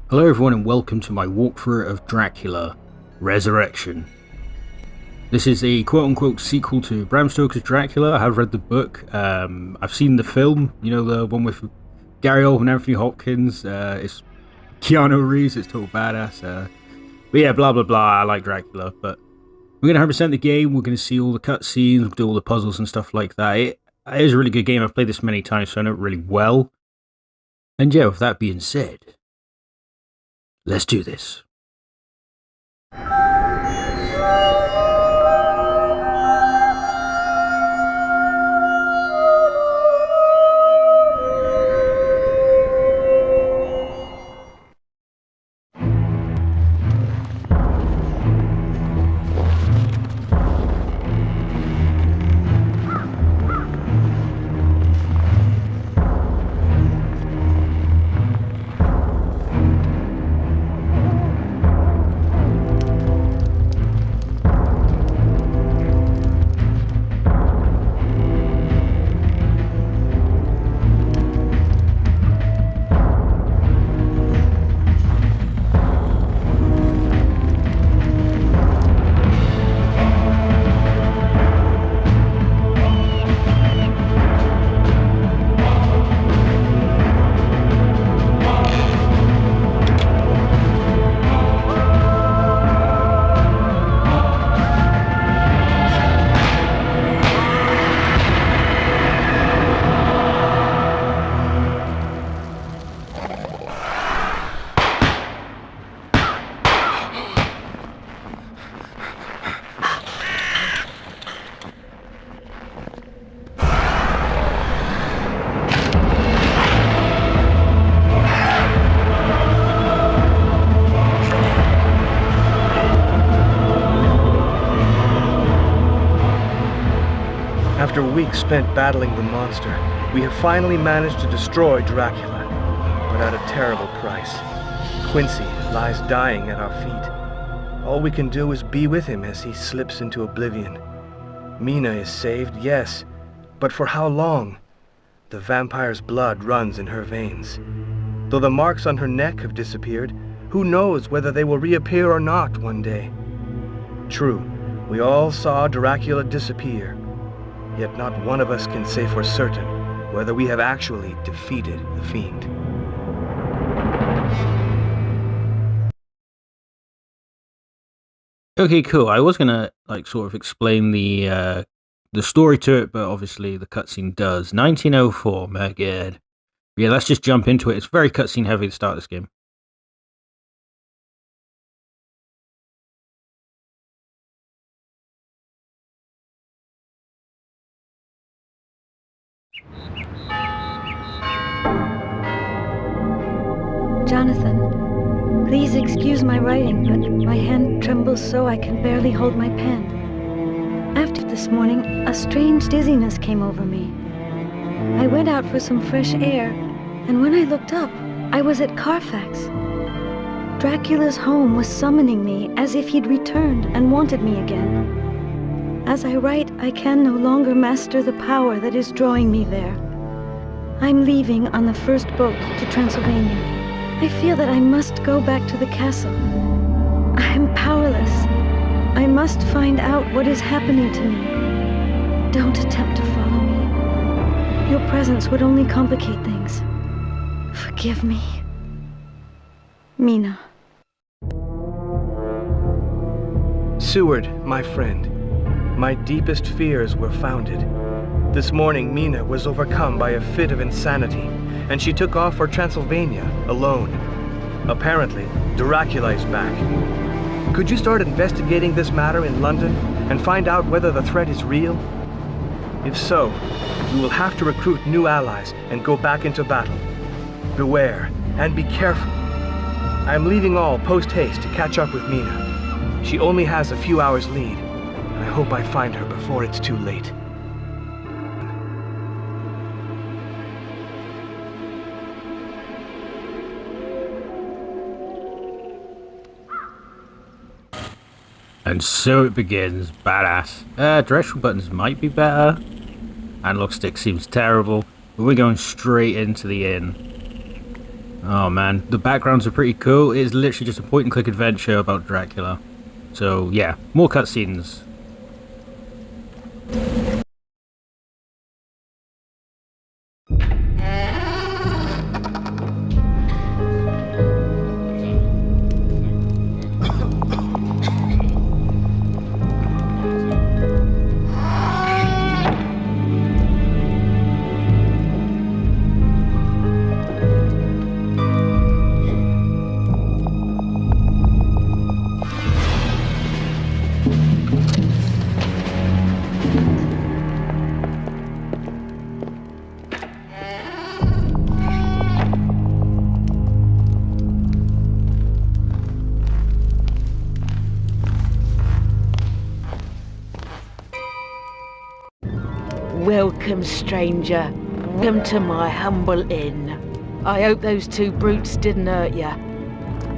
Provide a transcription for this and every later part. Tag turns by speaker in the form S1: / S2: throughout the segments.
S1: Hello everyone and welcome to my walkthrough of Dracula, Resurrection. This is a quote-unquote sequel to Bram Stoker's Dracula. I have read the book, I've seen the film, you know, the one with Gary Oldman and Anthony Hopkins. It's Keanu Reeves, it's total badass. But yeah, blah blah blah, I like Dracula, but we're going to 100% the game, we're going to see all the cutscenes, we'll do all the puzzles and stuff like that. It is a really good game, I've played this many times so I know it really well. And yeah, with that being said, let's do this.
S2: After weeks spent battling the monster, we have finally managed to destroy Dracula, but at a terrible price. Quincy lies dying at our feet. All we can do is be with him as he slips into oblivion. Mina is saved, yes, but for how long? The vampire's blood runs in her veins. Though the marks on her neck have disappeared, who knows whether they will reappear or not one day. True, we all saw Dracula disappear. Yet not one of us can say for certain whether we have actually defeated the fiend.
S1: Okay, cool. I was gonna sort of explain the story to it, but obviously the cutscene does. 1904, my god. Yeah, let's just jump into it. It's very cutscene heavy to start this game.
S3: Jonathan, please excuse my writing, but my hand trembles so I can barely hold my pen. After this morning, a strange dizziness came over me. I went out for some fresh air, and when I looked up, I was at Carfax. Dracula's home was summoning me as if he'd returned and wanted me again. As I write, I can no longer master the power that is drawing me there. I'm leaving on the first boat to Transylvania. I feel that I must go back to the castle. I am powerless. I must find out what is happening to me. Don't attempt to follow me. Your presence would only complicate things. Forgive me. Mina.
S2: Seward, my friend, my deepest fears were founded. This morning, Mina was overcome by a fit of insanity, and she took off for Transylvania, alone. Apparently, Dracula is back. Could you start investigating this matter in London, and find out whether the threat is real? If so, we will have to recruit new allies and go back into battle. Beware, and be careful. I am leaving all post-haste to catch up with Mina. She only has a few hours lead, and I hope I find her before it's too late.
S1: And so it begins. Badass. Directional buttons might be better. Analog stick seems terrible. But we're going straight into the inn. Oh man, the backgrounds are pretty cool. It's literally just a point and click adventure about Dracula. So yeah, more cutscenes.
S4: Welcome, stranger. Welcome to my humble inn. I hope those two brutes didn't hurt you.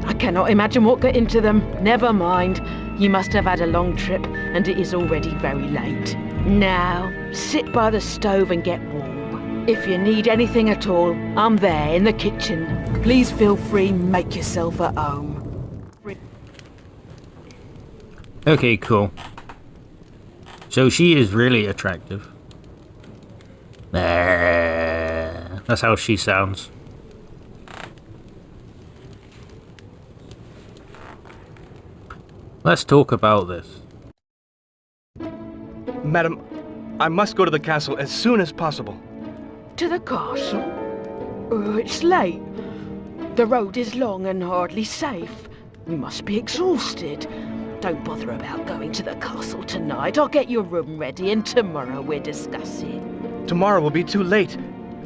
S4: I cannot imagine what got into them. Never mind. You must have had a long trip, and it is already very late. Now, sit by the stove and get warm. If you need anything at all, I'm there in the kitchen. Please feel free, make yourself at home.
S1: Okay, cool. So she is really attractive. That's how she sounds. Let's talk about this.
S2: Madam, I must go to the castle as soon as possible.
S4: To the castle? It's late. The road is long and hardly safe. You must be exhausted. Don't bother about going to the castle tonight. I'll get your room ready and tomorrow we'll discuss it.
S2: Tomorrow will be too late.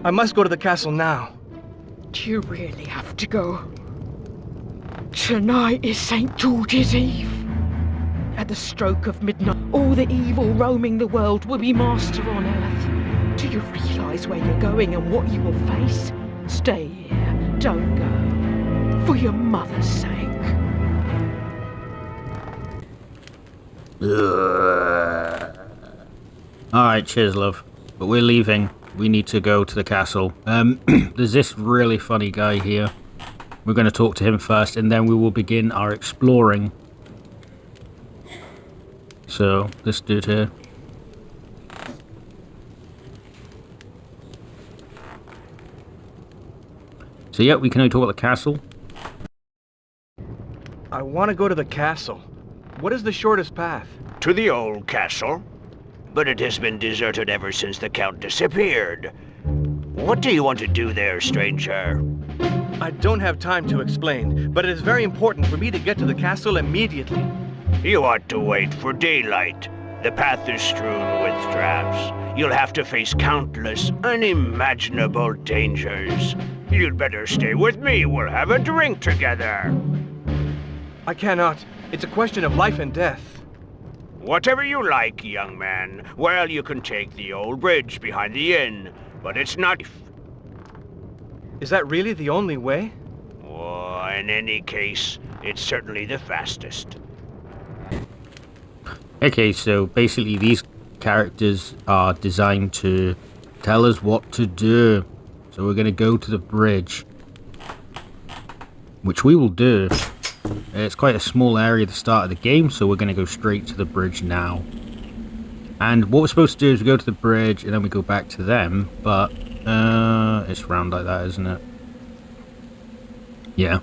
S2: I must go to the castle now.
S4: Do you really have to go? Tonight is St. George's Eve. At the stroke of midnight, all the evil roaming the world will be master on earth. Do you realize where you're going and what you will face? Stay here. Don't go. For your mother's sake.
S1: Alright, cheers, love. But we're leaving. We need to go to the castle. There's this really funny guy here. We're going to talk to him first, and then we will begin our exploring. So, this dude here. So yeah, we can only talk about the castle.
S2: I want to go to the castle. What is the shortest path?
S5: To the old castle. But it has been deserted ever since the Count disappeared. What do you want to do there, stranger?
S2: I don't have time to explain, but it is very important for me to get to the castle immediately.
S5: You ought to wait for daylight. The path is strewn with traps. You'll have to face countless, unimaginable dangers. You'd better stay with me. We'll have a drink together.
S2: I cannot. It's a question of life and death.
S5: Whatever you like, young man. Well, you can take the old bridge behind the inn, but it's not...
S2: Is that really the only way?
S5: Oh, in any case, it's certainly the fastest.
S1: Okay, so basically these characters are designed to tell us what to do. So we're going to go to the bridge, which we will do. It's quite a small area at the start of the game, so we're going to go straight to the bridge now. And what we're supposed to do is we go to the bridge and then we go back to them, but it's round like that, isn't it? Yeah.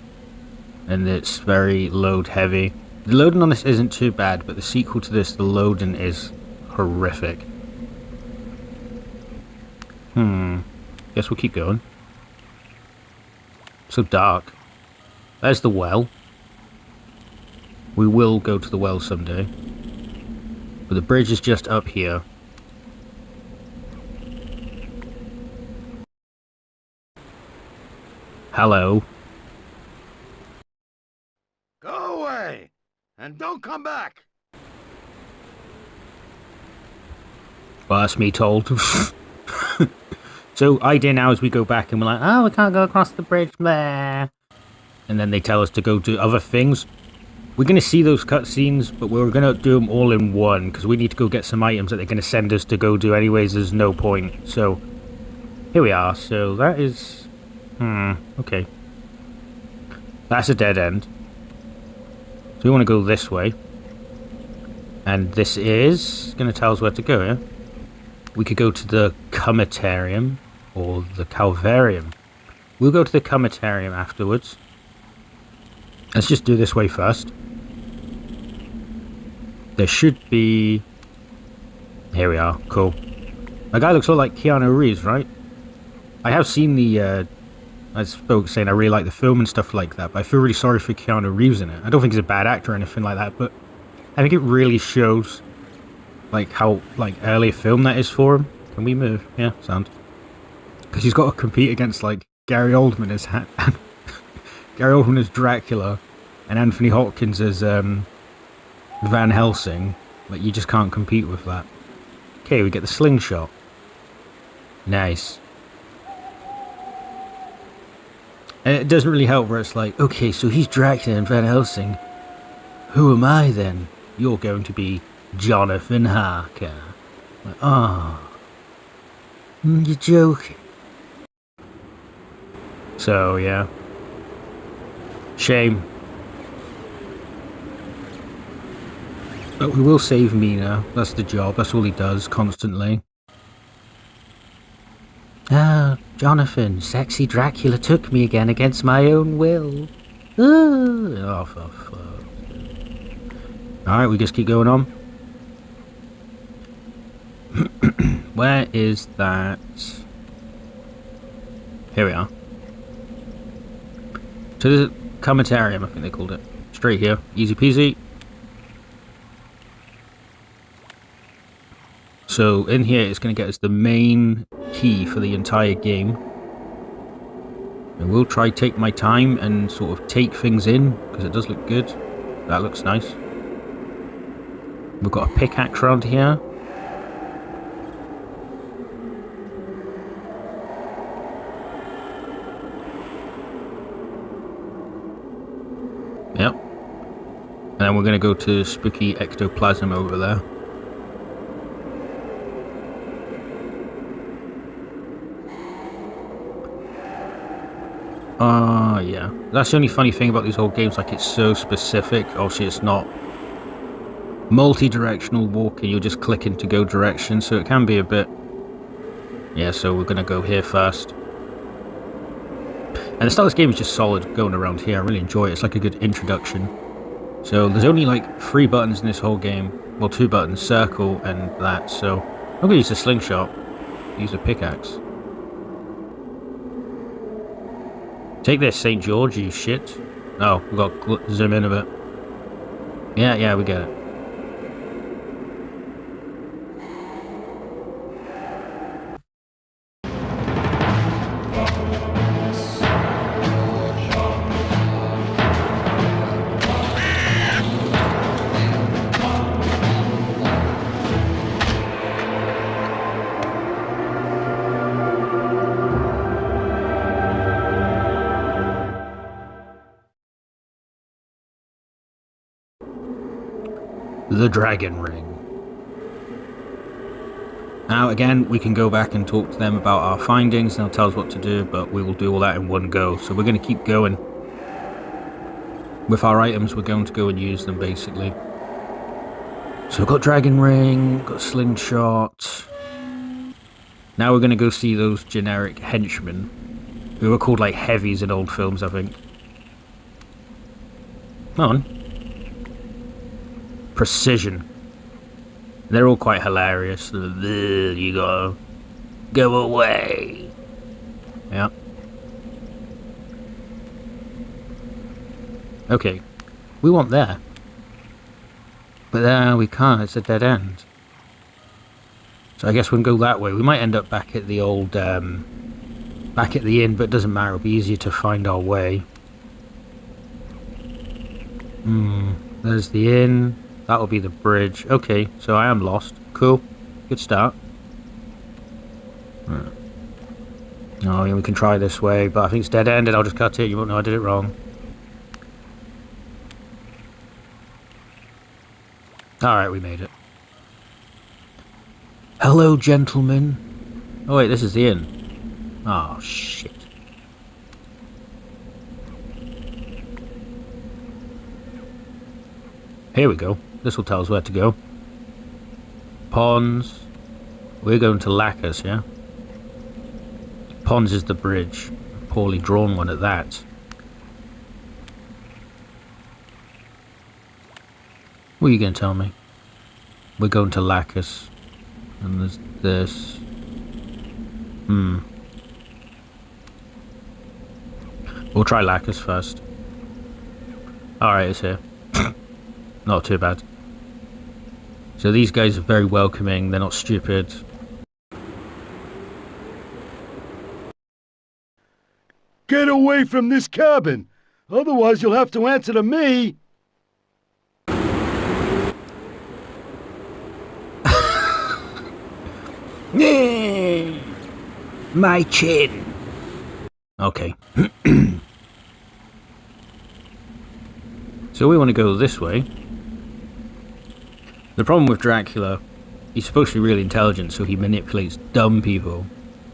S1: And it's very load heavy. The loading on this isn't too bad, but the sequel to this, the loading is horrific. Guess we'll keep going. So dark. There's the well. We will go to the well someday. But the bridge is just up here. Hello.
S6: Go away! And don't come back!
S1: Well, that's me told. So, idea now is we go back and we're like, oh, we can't go across the bridge there. And then they tell us to go do other things. We're going to see those cutscenes, but we're going to do them all in one, because we need to go get some items that they're going to send us to go do anyways. There's no point. So, here we are. So, that is... okay. That's a dead end. So we want to go this way. And this is going to tell us where to go, yeah? We could go to the Cometarium or the Calvarium. We'll go to the Cometarium afterwards. Let's just do this way first. There should be... Here we are. Cool. My guy looks all like Keanu Reeves, right? I have seen the... I spoke saying I really like the film and stuff like that, but I feel really sorry for Keanu Reeves in it. I don't think he's a bad actor or anything like that, but I think it really shows like how like early a film that is for him. Can we move? Yeah, sound. Because he's got to compete against like Gary Oldman as Gary Oldman as Dracula and Anthony Hopkins as Van Helsing. Like you just can't compete with that. Okay, we get the slingshot. Nice. And it doesn't really help where it's like, okay, so he's Dracula and Van Helsing. Who am I then? You're going to be Jonathan Harker. Like, oh. You're joking. So, yeah. Shame. But we will save Mina. That's the job. That's all he does constantly. Ah, Jonathan, sexy Dracula took me again against my own will. Oh, for fuck. Alright, we just keep going on. Where is that? Here we are. To the Cometarium, I think they called it. Straight here. Easy peasy. So in here it's going to get us the main key for the entire game. And we'll try take my time and sort of take things in, because it does look good. That looks nice. We've got a pickaxe around here. Yep. And then we're going to go to spooky ectoplasm over there. Yeah. That's the only funny thing about these whole games, like it's so specific. Obviously it's not multi-directional walking, you're just clicking to go direction, so it can be a bit... Yeah, so we're going to go here first. And the start of this game is just solid going around here. I really enjoy it. It's like a good introduction. So there's only like 3 buttons in this whole game. Well, 2 buttons, circle and that. So I'm going to use the slingshot. Use the pickaxe. Take this, St. George, you shit. Oh, we've got to zoom in a bit. Yeah, we get it. The Dragon Ring. Now again, we can go back and talk to them about our findings and they'll tell us what to do, but we will do all that in one go. So we're going to keep going. With our items, we're going to go and use them basically. So we've got Dragon Ring, got Slingshot. Now we're going to go see those generic henchmen, who were called like heavies in old films, I think. Come on. Precision. They're all quite hilarious. You gotta go away. Yeah. Okay. We want there. But there we can't. It's a dead end. So I guess we can go that way. We might end up back at the old, back at the inn, but it doesn't matter. It'll be easier to find our way. There's the inn. That'll be the bridge. Okay, so I am lost. Cool. Good start. Oh, yeah, we can try this way, but I think it's dead-ended. I'll just cut it. You won't know I did it wrong. Alright, we made it. Hello, gentlemen. Oh, wait, this is the inn. Oh, shit. Here we go. This will tell us where to go. Pons. We're going to Lacus, yeah? Pons is the bridge. A poorly drawn one at that. What are you going to tell me? We're going to Lacus. And there's this. We'll try Lacus first. Alright, it's here. Not too bad. So these guys are very welcoming, they're not stupid.
S6: Get away from this cabin! Otherwise you'll have to answer to me!
S1: My chin! Okay. So we want to go this way. The problem with Dracula, he's supposed to be really intelligent, so he manipulates dumb people.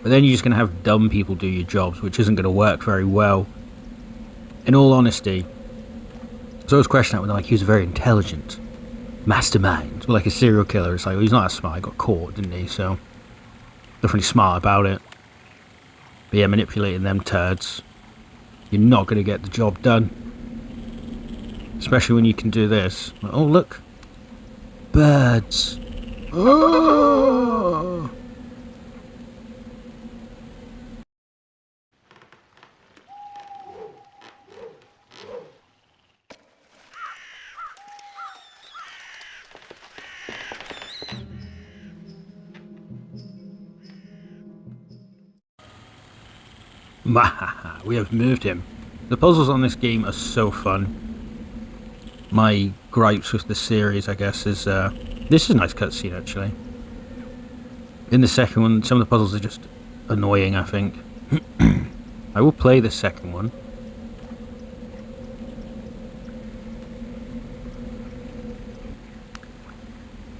S1: But then you're just going to have dumb people do your jobs, which isn't going to work very well. In all honesty. So I was questioning that when like, he was a very intelligent mastermind. Well, like a serial killer, it's like, well, he's not that smart, he got caught, didn't he? So, definitely smart about it. But yeah, manipulating them turds, you're not going to get the job done. Especially when you can do this. Oh, look. Birds. Oh. We have moved him. The puzzles on this game are so fun. My gripes with the series, I guess, is this is a nice cutscene actually. In the second one, some of the puzzles are just annoying, I think. I will play the second one.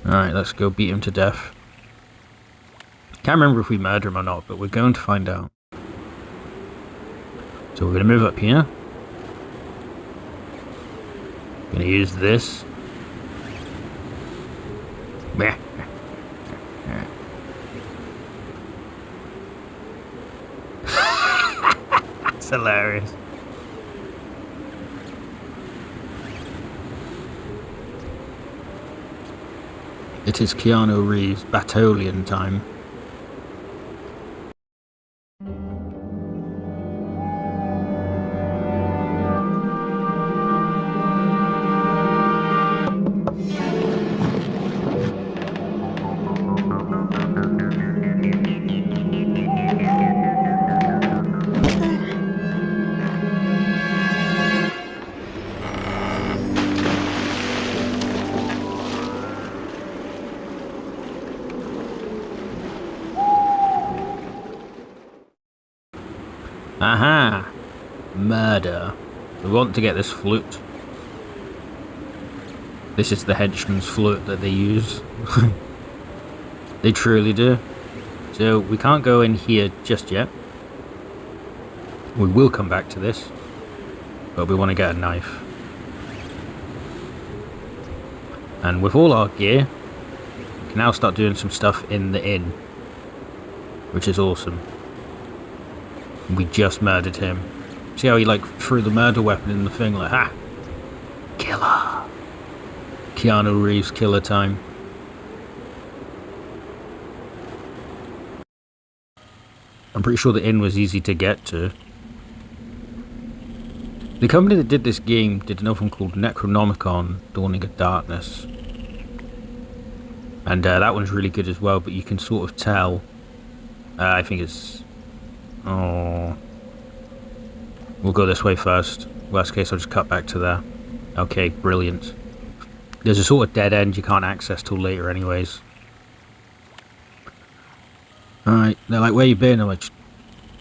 S1: Alright, let's go beat him to death. Can't remember if we murder him or not, but we're going to find out. So we're going to move up here. Going to use this. It's hilarious. It is Keanu Reeves' Batolian time. Aha! Murder. We want to get this flute. This is the henchman's flute that they use. They truly do. So we can't go in here just yet. We will come back to this. But we want to get a knife. And with all our gear, we can now start doing some stuff in the inn. Which is awesome. We just murdered him. See how he like threw the murder weapon in the thing like, ha! Killer! Keanu Reeves killer time. I'm pretty sure the inn was easy to get to. The company that did this game did another one called Necronomicon, Dawning of Darkness. And that one's really good as well, but you can sort of tell. I think it's... Oh. We'll go this way first. Worst case, I'll just cut back to there. Okay, brilliant. There's a sort of dead end you can't access till later anyways. Alright, they're like, where you been? I'm like, just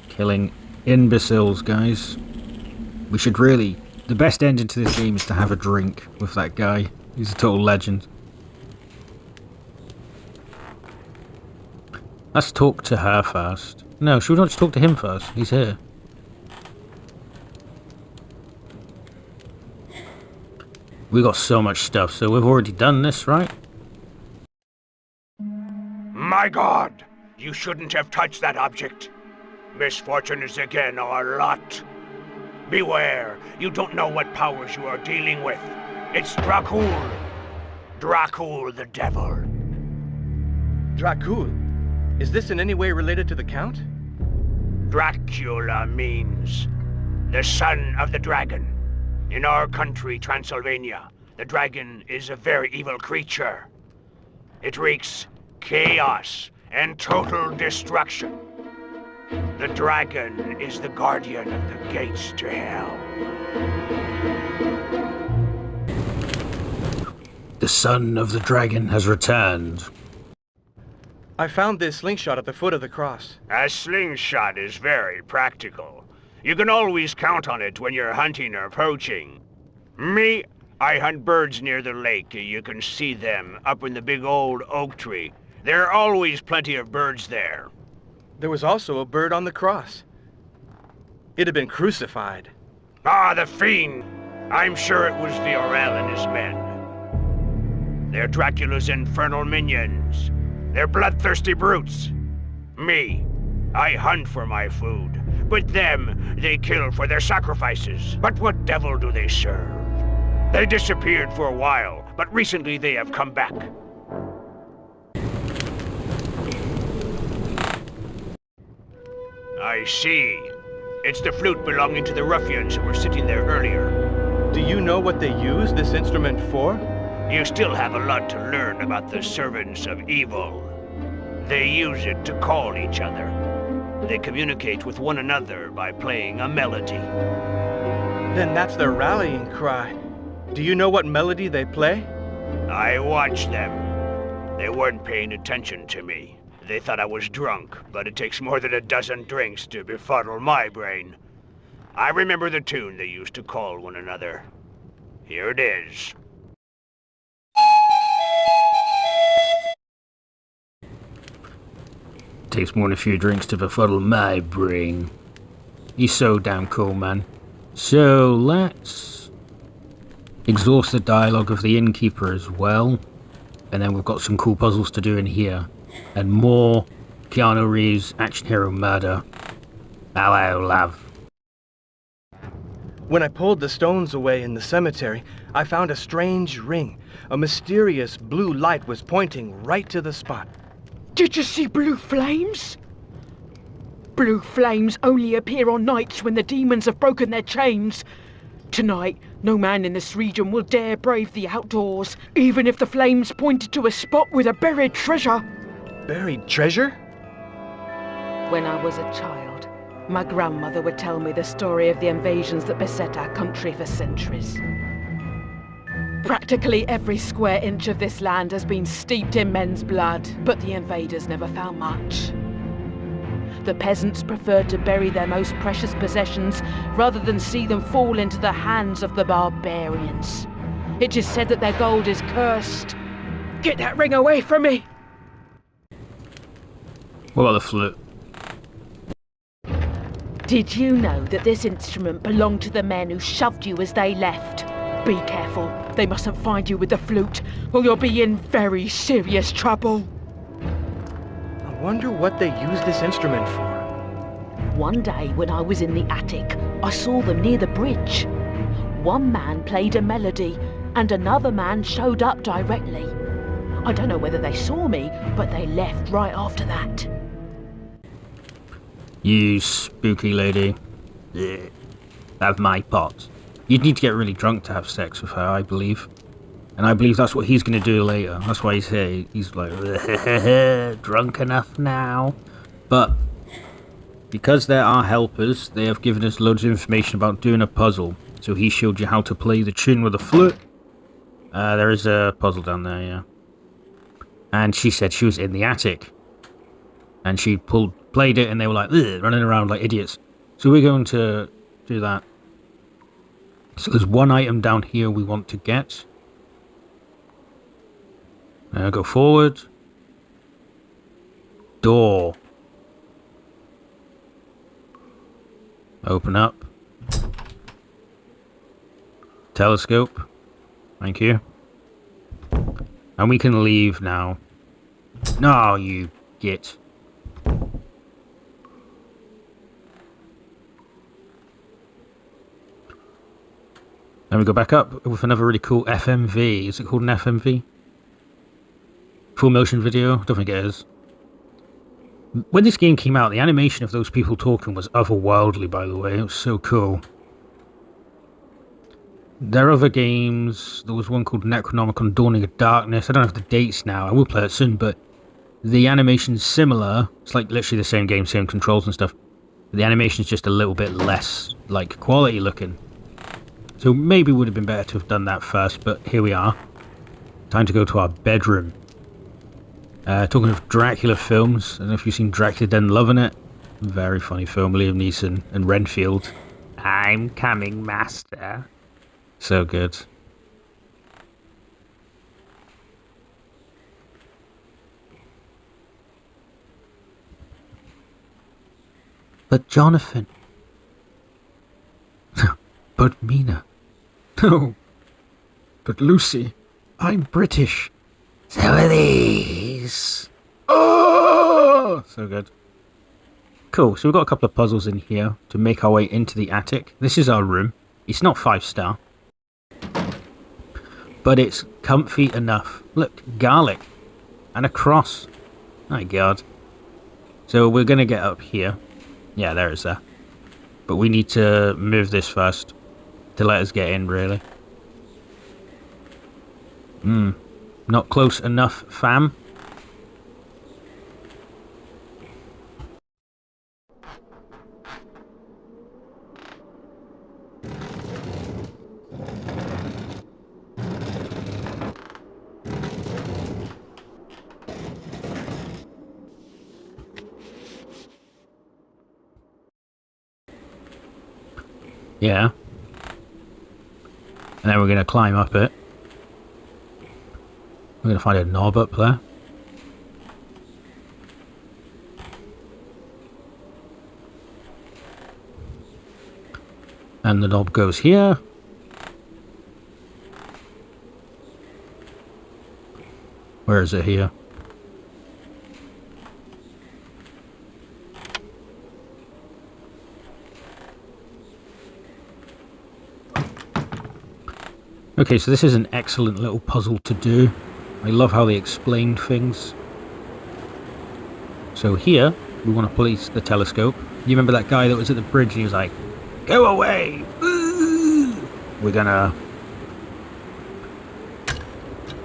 S1: killing imbeciles, guys. We should really... The best ending to this game is to have a drink with that guy. He's a total legend. Let's talk to her first. No, should we not just talk to him first? He's here. We got so much stuff, so we've already done this, right?
S5: My God! You shouldn't have touched that object. Misfortune is again our lot. Beware, you don't know what powers you are dealing with. It's Dracul. Dracul the devil.
S2: Dracul? Is this in any way related to the Count?
S5: Dracula means the son of the dragon. In our country, Transylvania, the dragon is a very evil creature. It wreaks chaos and total destruction. The dragon is the guardian of the gates to hell.
S1: The son of the dragon has returned.
S2: I found this slingshot at the foot of the cross.
S5: A slingshot is very practical. You can always count on it when you're hunting or poaching. Me, I hunt birds near the lake. You can see them up in the big old oak tree. There are always plenty of birds there.
S2: There was also a bird on the cross. It had been crucified.
S5: Ah, the fiend! I'm sure it was Viorel and his men. They're Dracula's infernal minions. They're bloodthirsty brutes. Me, I hunt for my food. But them, they kill for their sacrifices. But what devil do they serve? They disappeared for a while, but recently they have come back. I see. It's the flute belonging to the ruffians who were sitting there earlier.
S2: Do you know what they use this instrument for?
S5: You still have a lot to learn about the servants of evil. They use it to call each other. They communicate with one another by playing a melody.
S2: Then that's their rallying cry. Do you know what melody they play?
S5: I watched them. They weren't paying attention to me. They thought I was drunk, but it takes more than a dozen drinks to befuddle my brain. I remember the tune they used to call one another. Here it is.
S1: Takes more than a few drinks to befuddle my brain. He's so damn cool, man. So let's exhaust the dialogue of the innkeeper as well. And then we've got some cool puzzles to do in here. And more Keanu Reeves action hero murder. Hello, love.
S2: When I pulled the stones away in the cemetery, I found a strange ring. A mysterious blue light was pointing right to the spot.
S4: Did you see blue flames? Blue flames only appear on nights when the demons have broken their chains. Tonight, no man in this region will dare brave the outdoors, even if the flames pointed to a spot with a buried treasure.
S2: Buried treasure?
S4: When I was a child, my grandmother would tell me the story of the invasions that beset our country for centuries. Practically every square inch of this land has been steeped in men's blood, but the invaders never found much. The peasants preferred to bury their most precious possessions rather than see them fall into the hands of the barbarians. It is said that their gold is cursed. Get that ring away from me!
S1: What about the flute?
S4: Did you know that this instrument belonged to the men who shoved you as they left? Be careful. They mustn't find you with the flute, or you'll be in very serious trouble.
S2: I wonder what they use this instrument for.
S4: One day when I was in the attic, I saw them near the bridge. One man played a melody, and another man showed up directly. I don't know whether they saw me, but they left right after that.
S1: You spooky lady. Yeah. Have my pot. You'd need to get really drunk to have sex with her, I believe. And I believe that's what he's going to do later. That's why he's here. He's like, drunk enough now. But because there are helpers, they have given us loads of information about doing a puzzle. So he showed you how to play the tune with a flute. There is a puzzle down there, yeah. And she said she was in the attic. And she played it and they were like, running around like idiots. So we're going to do that. So there's one item down here we want to get. Go forward. Door. Open up. Telescope. Thank you. And we can leave now. No, you git. Then we go back up with another really cool FMV. Is it called an FMV? Full motion video? Don't think it is. When this game came out, the animation of those people talking was otherworldly, by the way. It was so cool. There are other games. There was one called Necronomicon Dawning of Darkness. I don't have the dates now. I will play it soon, but the animation's similar. It's like literally the same game, same controls and stuff. But the animation's just a little bit less, like, quality looking. So maybe it would have been better to have done that first, but here we are. Time to go to our bedroom. Talking of Dracula films, I don't know if you've seen Dracula Dead and Loving It. Very funny film, Liam Neeson and Renfield. I'm coming, master. So good. But Jonathan. But Mina. No. But Lucy. I'm British. So are these. Oh! So good. Cool, so we've got a couple of puzzles in here to make our way into the attic. This is our room. It's not 5-star. But it's comfy enough. Look, garlic. And a cross. My god. So we're going to get up here. Yeah, there it is there. But we need to move this first to let us get in, really. Not close enough, fam. Yeah. And then we're going to climb up it. We're going to find a knob up there. And the knob goes here. Where is it here? Okay, so this is an excellent little puzzle to do. I love how they explained things. So here, we want to place the telescope. You remember that guy that was at the bridge and he was like, "Go away!" Ooh! We're gonna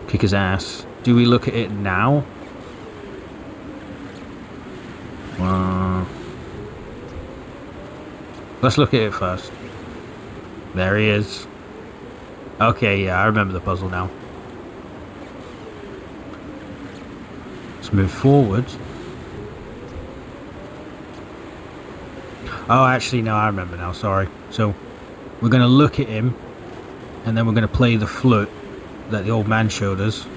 S1: kick his ass. Do we look at it now? Let's look at it first. There he is. Okay, yeah, I remember the puzzle now. Let's move forward. Oh, actually, no, I remember now, sorry. So, we're going to look at him, and then we're going to play the flute that the old man showed us.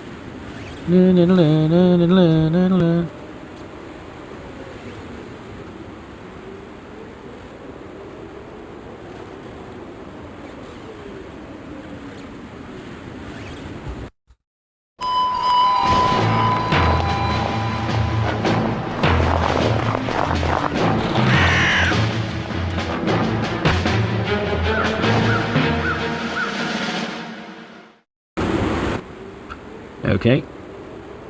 S1: Okay,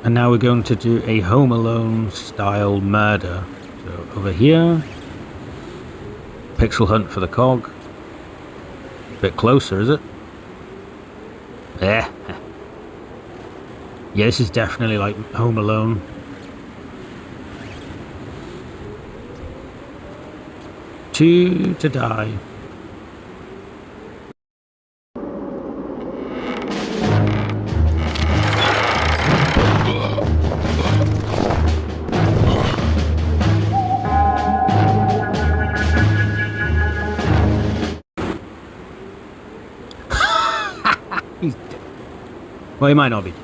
S1: and now we're going to do a Home Alone style murder. So over here, pixel hunt for the cog. Bit closer, is it? Yeah. Yeah, this is definitely like Home Alone. Two to die. He's dead. Well, he might not be dead,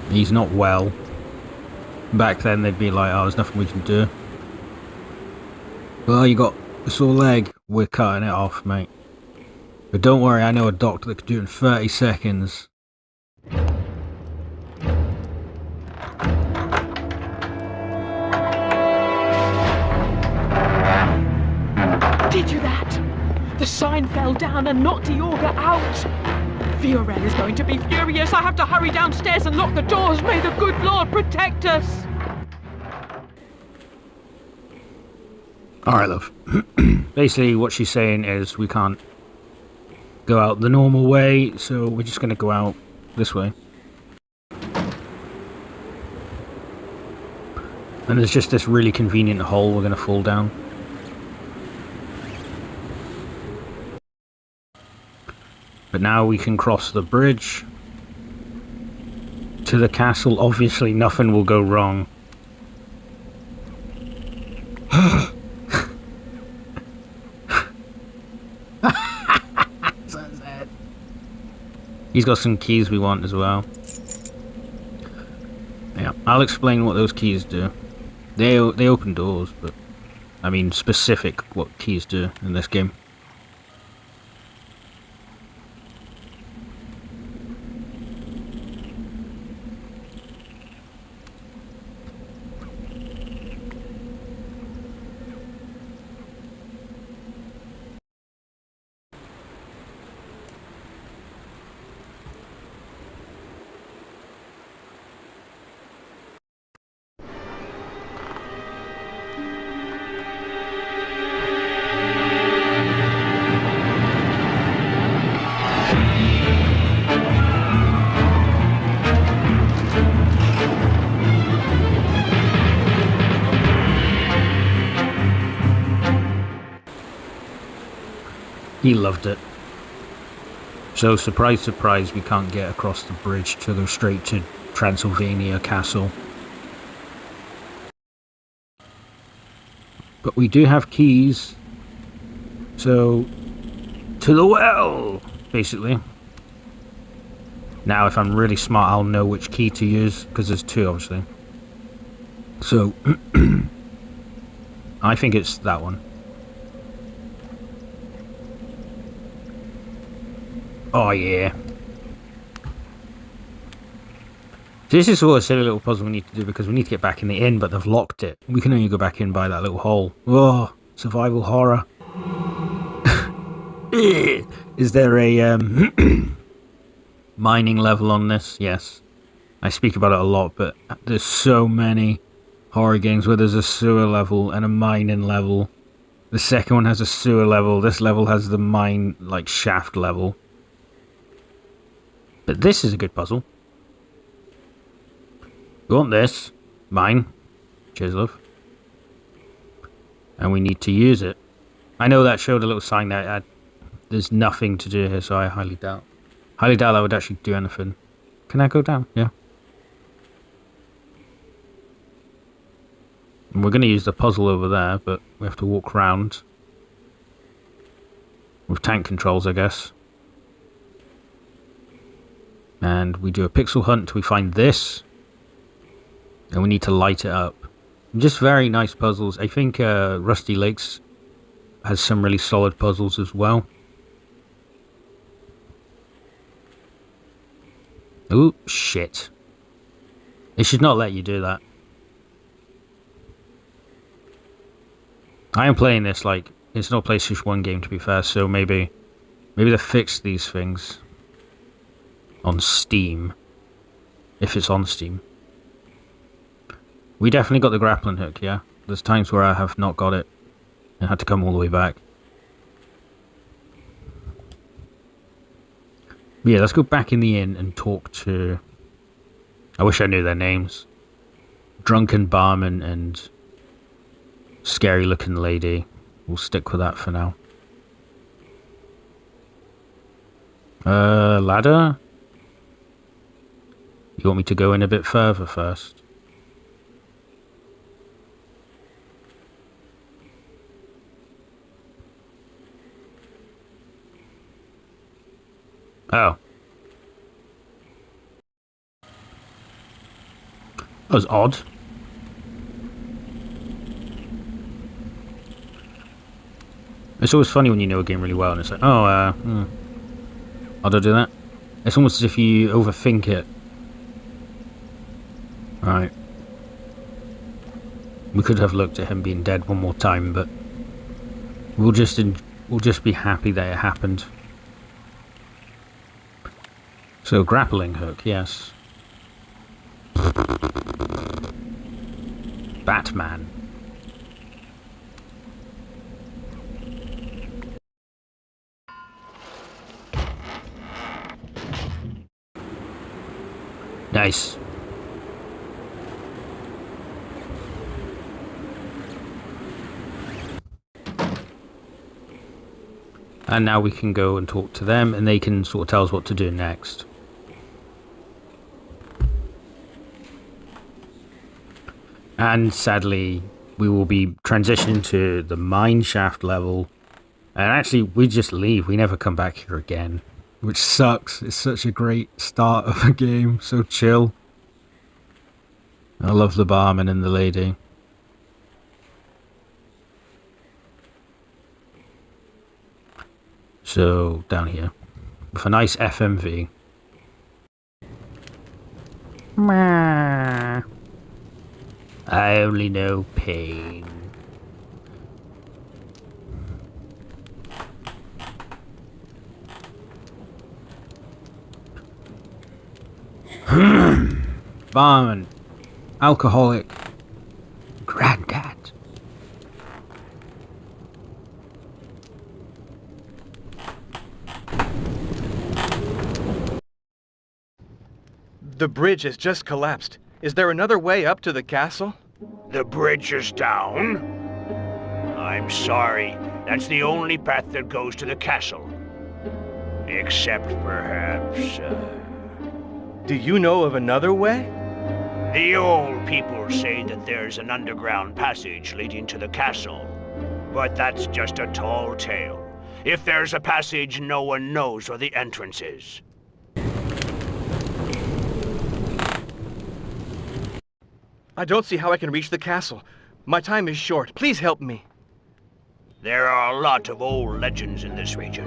S1: but he's not well. Back then, they'd be like, "Oh, there's nothing we can do." Well, you got a sore leg. We're cutting it off, mate. But don't worry, I know a doctor that could do it in 30 seconds.
S4: Did you that? The sign fell down and knocked the auger out. Fiorel is going to be furious. I have to hurry downstairs and lock the doors. May the good Lord protect us.
S1: Alright, love. Basically, what she's saying is we can't go out the normal way, so we're just going to go out this way. And there's just this really convenient hole we're going to fall down. But now we can cross the bridge to the castle. Obviously, nothing will go wrong. So sad. He's got some keys we want as well. Yeah, I'll explain what those keys do. They open doors, but I mean specific what keys do in this game. He loved it. So, surprise, surprise, we can't get across the bridge to go straight to Transylvania Castle. But we do have keys. So, to the well, basically. Now, if I'm really smart, I'll know which key to use, because there's two, obviously. So, I think it's that one. Oh, yeah. This is sort of a silly little puzzle we need to do because we need to get back in the inn, but they've locked it. We can only go back in by that little hole. Oh, survival horror. Is there a mining level on this? Yes. I speak about it a lot, but there's so many horror games where there's a sewer level and a mining level. The second one has a sewer level. This level has the mine, like, shaft level. But this is a good puzzle. We want this. Mine. Cheers, love. And we need to use it. I know that showed a little sign that there's nothing to do here, so I highly doubt I would actually do anything. Can I go down? Yeah. And we're going to use the puzzle over there, but we have to walk around. With tank controls, I guess. And we do a pixel hunt till we find this. And we need to light it up. Just very nice puzzles. I think Rusty Lakes has some really solid puzzles as well. Ooh, shit. It should not let you do that. I am playing this like it's not a PlayStation 1 game, to be fair, so maybe they fixed these things on Steam. If it's on Steam. We definitely got the grappling hook, yeah? There's times where I have not got it and had to come all the way back. But yeah, let's go back in the inn and talk to... I wish I knew their names. Drunken barman and scary looking lady. We'll stick with that for now. Ladder? You want me to go in a bit further first? Oh. That was odd. It's always funny when you know a game really well and it's like, oh, How do I do that? It's almost as if you overthink it. Right. We could have looked at him being dead one more time, but we'll just be happy that it happened. So, grappling hook, yes. Batman. Nice. And now we can go and talk to them, and they can sort of tell us what to do next. And sadly, we will be transitioning to the mine shaft level. And actually, we just leave. We never come back here again. Which sucks. It's such a great start of a game. So chill. I love the barman and the lady. So, down here. With a nice FMV. I only know pain. Barman. Alcoholic. Granddad.
S2: The bridge has just collapsed. Is there another way up to the castle?
S5: The bridge is down? I'm sorry. That's the only path that goes to the castle. Except perhaps,
S2: Do you know of another way?
S5: the old people say that there's an underground passage leading to the castle. But that's just a tall tale. If there's a passage, no one knows where the entrance is.
S2: I don't see how I can reach the castle. My time is short. Please help me.
S5: There are a lot of old legends in this region.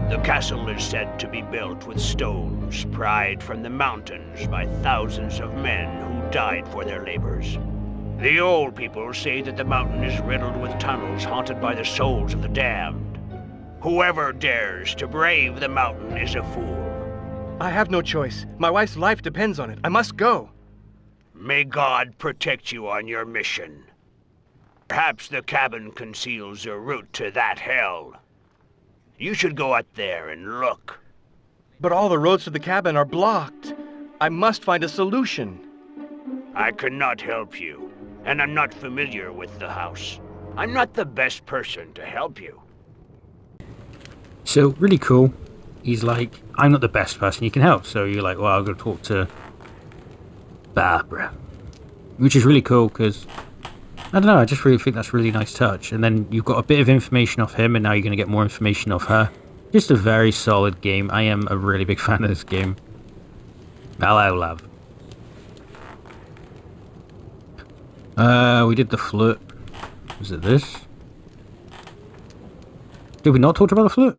S5: The castle is said to be built with stones pried from the mountains by thousands of men who died for their labors. The old people say that the mountain is riddled with tunnels haunted by the souls of the damned. Whoever dares to brave the mountain is a fool.
S2: I have no choice. My wife's life depends on it. I must go.
S5: May God protect you on your mission. Perhaps the cabin conceals a route to that hell. You should go out there and look.
S2: But all the roads to the cabin are blocked. I must find a solution.
S5: I cannot help you, and I'm not familiar with the house. I'm not the best person to help you.
S1: So, really cool. He's like, I'm not the best person you can help. So you're like, well, I'll go talk to Barbara. Which is really cool, because I don't know, I just really think that's a really nice touch. And then you've got a bit of information off him, and now you're going to get more information off her. Just a very solid game. I am a really big fan of this game. Hello, love. We did the flute. Was it this? Did we not talk about the flute?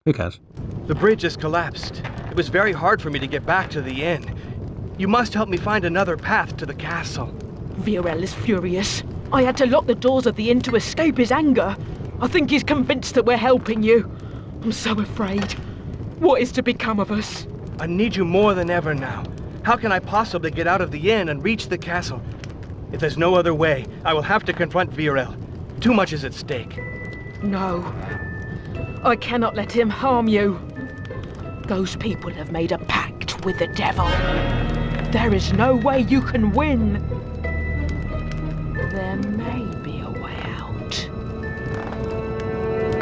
S1: Who cares?
S2: The bridge has collapsed. It was very hard for me to get back to the inn. You must help me find another path to the castle.
S4: Viorel is furious. I had to lock the doors of the inn to escape his anger. I think he's convinced that we're helping you. I'm so afraid. What is to become of us?
S2: I need you more than ever now. How can I possibly get out of the inn and reach the castle? If there's no other way, I will have to confront Viorel. Too much is at stake.
S4: No. I cannot let him harm you. Those people have made a pact with the devil. There is no way you can win. There may be a way out.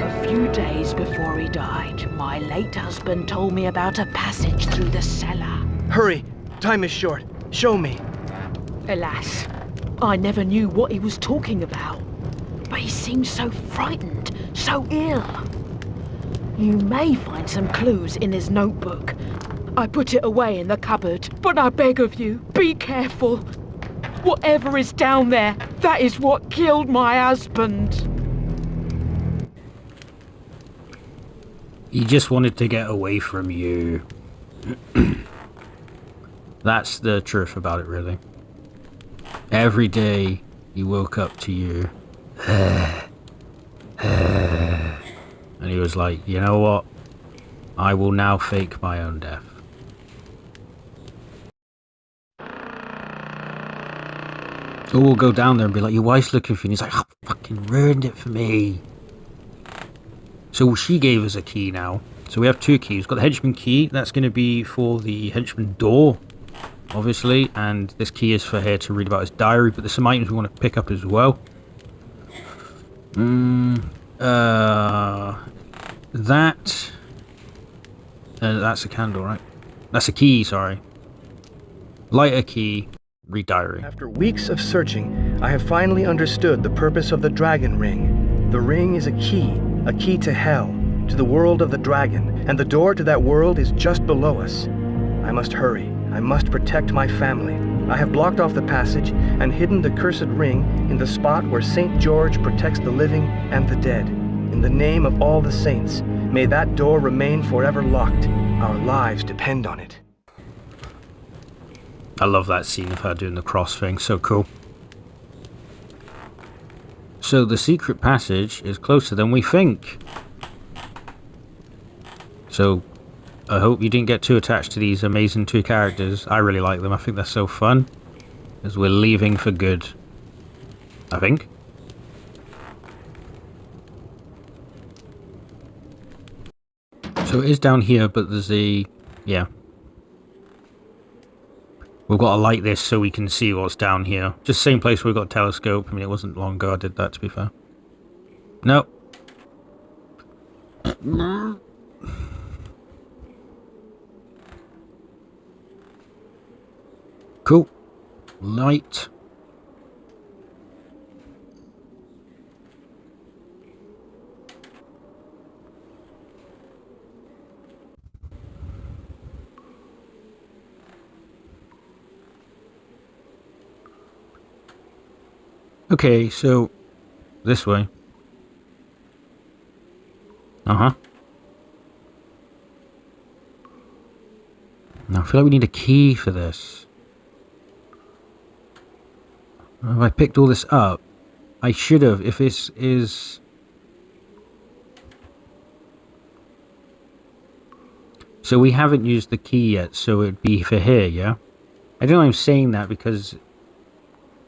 S4: A few days before he died, my late husband told me about a passage through the cellar.
S2: Hurry! Time is short. Show me.
S4: Alas, I never knew what he was talking about. But he seemed so frightened, so ill. You may find some clues in his notebook. I put it away in the cupboard, but I beg of you, be careful. Whatever is down there, that is what killed my husband.
S1: He just wanted to get away from you. That's the truth about it, really. Every day he woke up to you. And he was like, you know what? I will now fake my own death. Or we'll go down there and be like, your wife's looking for you. And he's like, oh, fucking ruined it for me. So she gave us a key now. So we have 2 keys. We've got the henchman key. That's going to be for the henchman door, obviously. And this key is for here to read about his diary. But there's some items we want to pick up as well. That's a candle, right? That's a key, sorry. Light a key. Read diary.
S2: After weeks of searching, I have finally understood the purpose of the dragon ring. The ring is a key to hell, to the world of the dragon, and the door to that world is just below us. I must hurry. I must protect my family. I have blocked off the passage and hidden the cursed ring in the spot where St. George protects the living and the dead. In the name of all the saints, may that door remain forever locked. Our lives depend on it.
S1: I love that scene of her doing the cross thing, so cool. So the secret passage is closer than we think. So I hope you didn't get too attached to these amazing 2 characters. I really like them. I think they're so fun. As we're leaving for good. I think. So it is down here, but there's a... yeah. We've got to light this so we can see what's down here. Just same place where we got a telescope. I mean, it wasn't long ago I did that, to be fair. Nope. Cool. Light. Okay, so this way. Now I feel like we need a key for this. Have I picked all this up? I should have, if this is... So we haven't used the key yet, so it'd be for here, yeah? I don't know why I'm saying that, because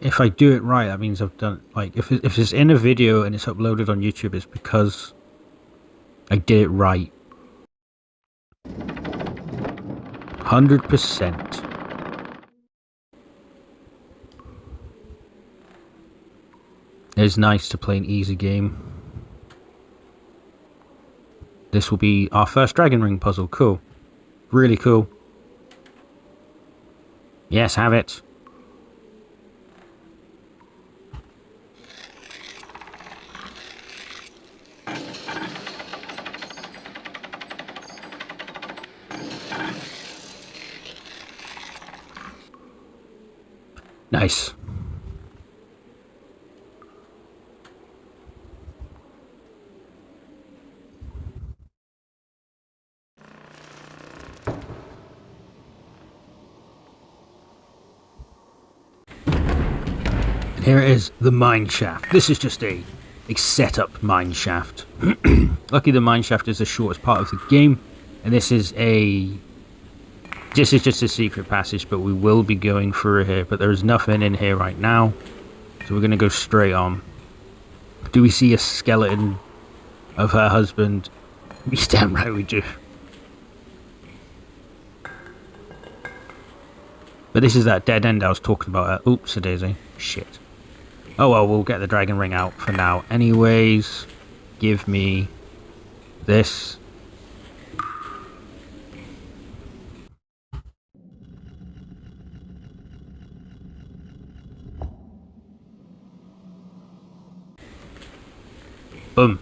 S1: if I do it right, that means I've done... Like, if it's in a video and it's uploaded on YouTube, it's because I did it right. 100%. It's nice to play an easy game. This will be our first dragon ring puzzle. Cool. Really cool. Yes, have it. Nice. Here it is, the mine shaft. This is just a setup mine shaft. Lucky the mine shaft is the shortest part of the game, and this is just a secret passage, but we will be going through here. But there is nothing in here right now, so we're going to go straight on. Do we see a skeleton of her husband? Yes, damn right we do. But this is that dead end I was talking about. Oops, a daisy. Shit. Oh well, we'll get the dragon ring out for now. Anyways, give me this. Boom.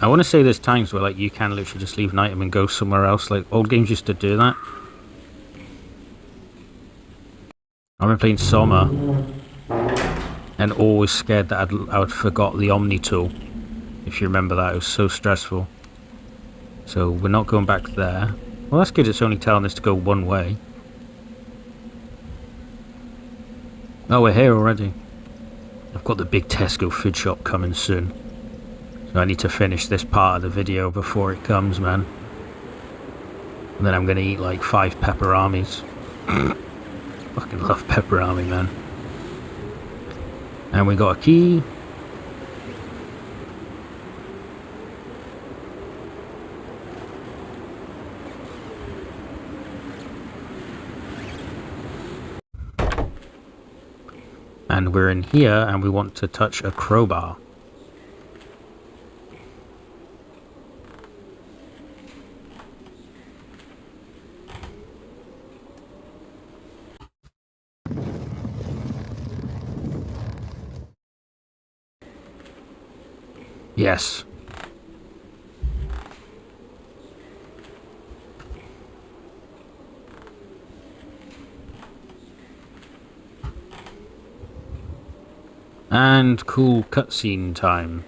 S1: I want to say there's times where like you can literally just leave an item and go somewhere else. Like old games used to do that. I remember playing Soma and always scared that I would forgot the Omni tool. If you remember that, it was so stressful. So we're not going back there. Well, that's good. It's only telling us to go one way. Oh, we're here already. I've got the big Tesco food shop coming soon. So I need to finish this part of the video before it comes, man. And then I'm going to eat like 5 pepperonis. Fucking love pepperoni, man. And we got a key. And we're in here and we want to touch a crowbar. Yes. And cool cutscene time.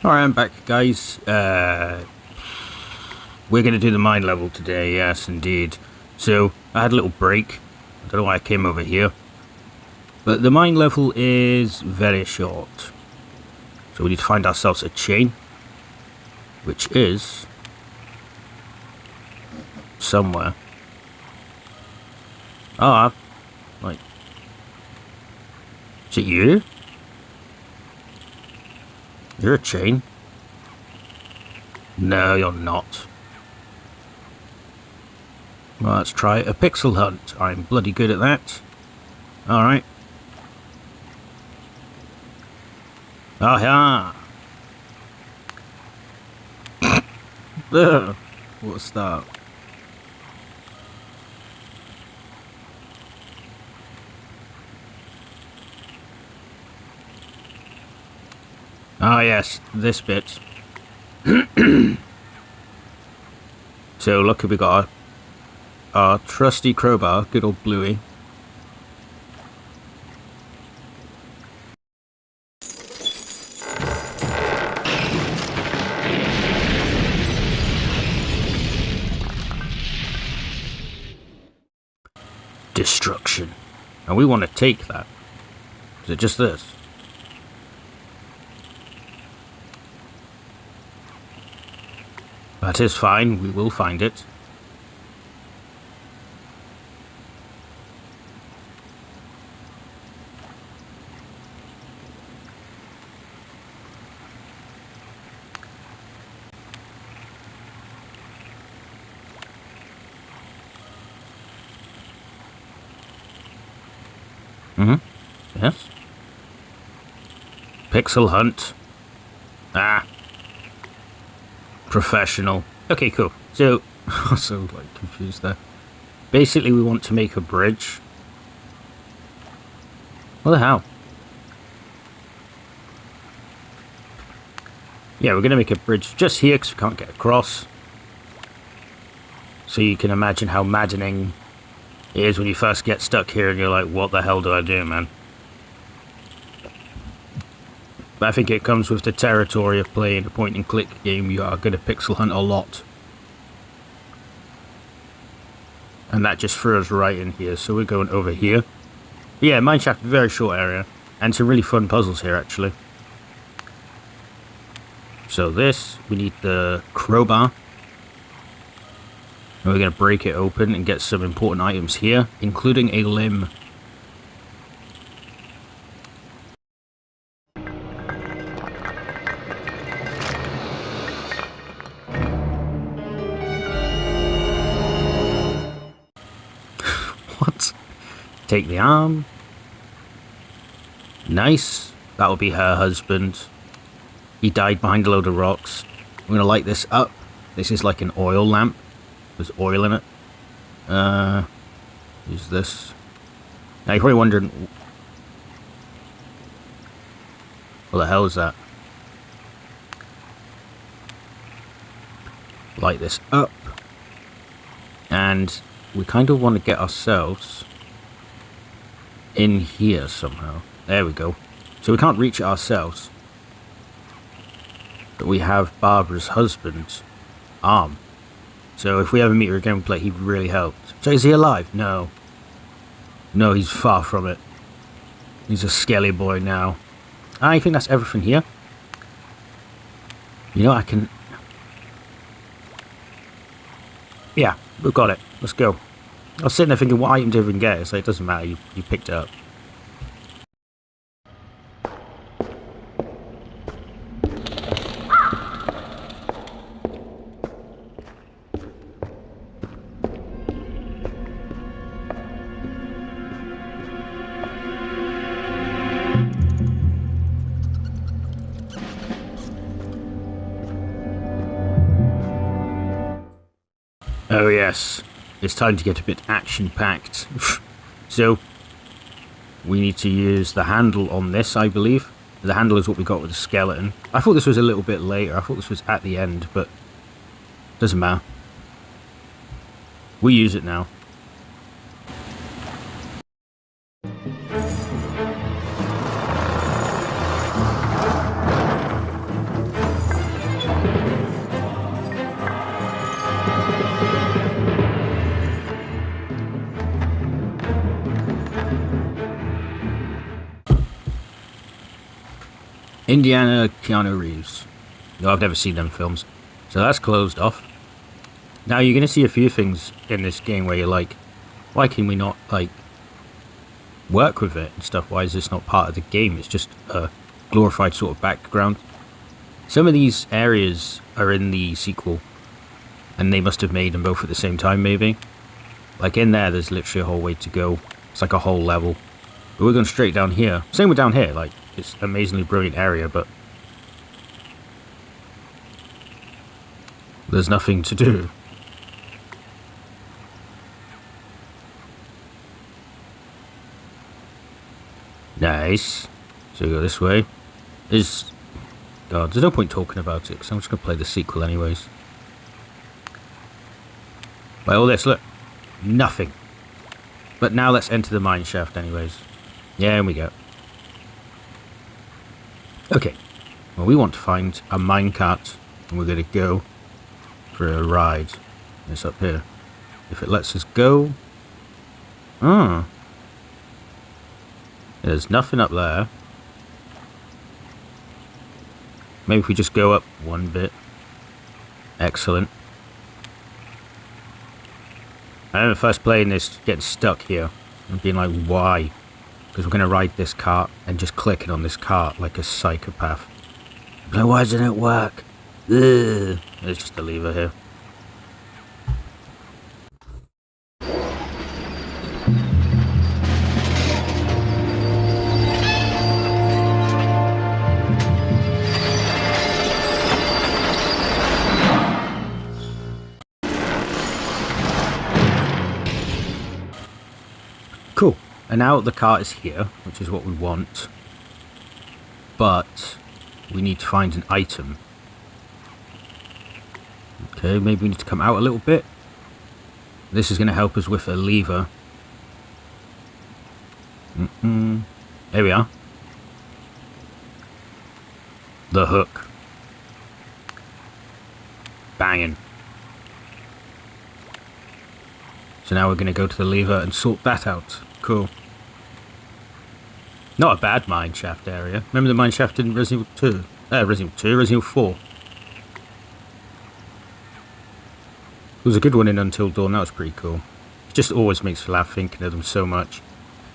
S1: Alright, I'm back, guys. We're going to do the mine level today, yes, indeed. So, I had a little break. I don't know why I came over here. But the mine level is very short. So we need to find ourselves a chain. Which is... somewhere. Ah, like... is it you? You're a chain. No, you're not. Well, let's try a pixel hunt. I'm bloody good at that. Alright. Oh, yeah. What a start. Ah, yes, this bit. So, look, we got our trusty crowbar, good old Bluey. Destruction. And we want to take that. Is it just this? That is fine, we will find it. Yes. Pixel hunt. Ah. Professional. Okay, cool. So, I'm so like confused there. Basically, we want to make a bridge. What the hell? Yeah, we're going to make a bridge just here because we can't get across. So you can imagine how maddening it is when you first get stuck here and you're like, what the hell do I do, man? But I think it comes with the territory of playing a point-and-click game. You are going to pixel hunt a lot. And that just threw us right in here, so we're going over here. But yeah, mineshaft, very short area. And some really fun puzzles here, actually. So this, we need the crowbar. And we're going to break it open and get some important items here, including a limb. Take the arm. Nice. That'll be her husband. He died behind a load of rocks. I'm going to light this up. This is like an oil lamp. There's oil in it. Use this. Now you're probably wondering, what the hell is that? Light this up. And we kind of want to get ourselves in here somehow. There we go. So we can't reach it ourselves. But we have Barbara's husband's arm. So if we ever meet her again, we'd be like, he really helped. So is he alive? No. No, he's far from it. He's a skelly boy now. I think that's everything here. You know, I can... Yeah, we've got it. Let's go. I was sitting there thinking, what item do we even get? It's like, it doesn't matter, you picked it up. Oh yes, it's time to get a bit action-packed. So, we need to use the handle on this, I believe. The handle is what we got with the skeleton. I thought this was a little bit later. I thought this was at the end, but doesn't matter. We use it now. Indiana Keanu Reeves. No, I've never seen them films. So that's closed off. Now you're going to see a few things in this game where you're like, why can we not, like, work with it and stuff? Why is this not part of the game? It's just a glorified sort of background. Some of these areas are in the sequel, and they must have made them both at the same time, maybe. Like in there's literally a whole way to go. It's like a whole level. But we're going straight down here. Same with down here, like, it's an amazingly brilliant area, but there's nothing to do. Nice. So we go this way. God, there's no point talking about it, because I'm just going to play the sequel anyways. Like all this, look. Nothing. But now let's enter the mine shaft anyways. Yeah, here we go. Okay, well we want to find a minecart, and we're going to go for a ride. It's up here. If it lets us go... There's nothing up there. Maybe if we just go up one bit. Excellent. I remember first playing this, getting stuck here, and being like, why? Because we're going to ride this cart and just clicking on this cart like a psychopath. Like, why doesn't it work? Ugh. There's just a lever here. Cool. And now the cart is here, which is what we want. But we need to find an item. Okay, maybe we need to come out a little bit. This is going to help us with a lever. There we are. The hook. Banging. So now we're going to go to the lever and sort that out. Cool. Not a bad mine shaft area. Remember the mine shaft in Resident Evil 2? Resident Evil 2, Resident Evil 4. There was a good one in Until Dawn, that was pretty cool. It just always makes me laugh thinking of them so much.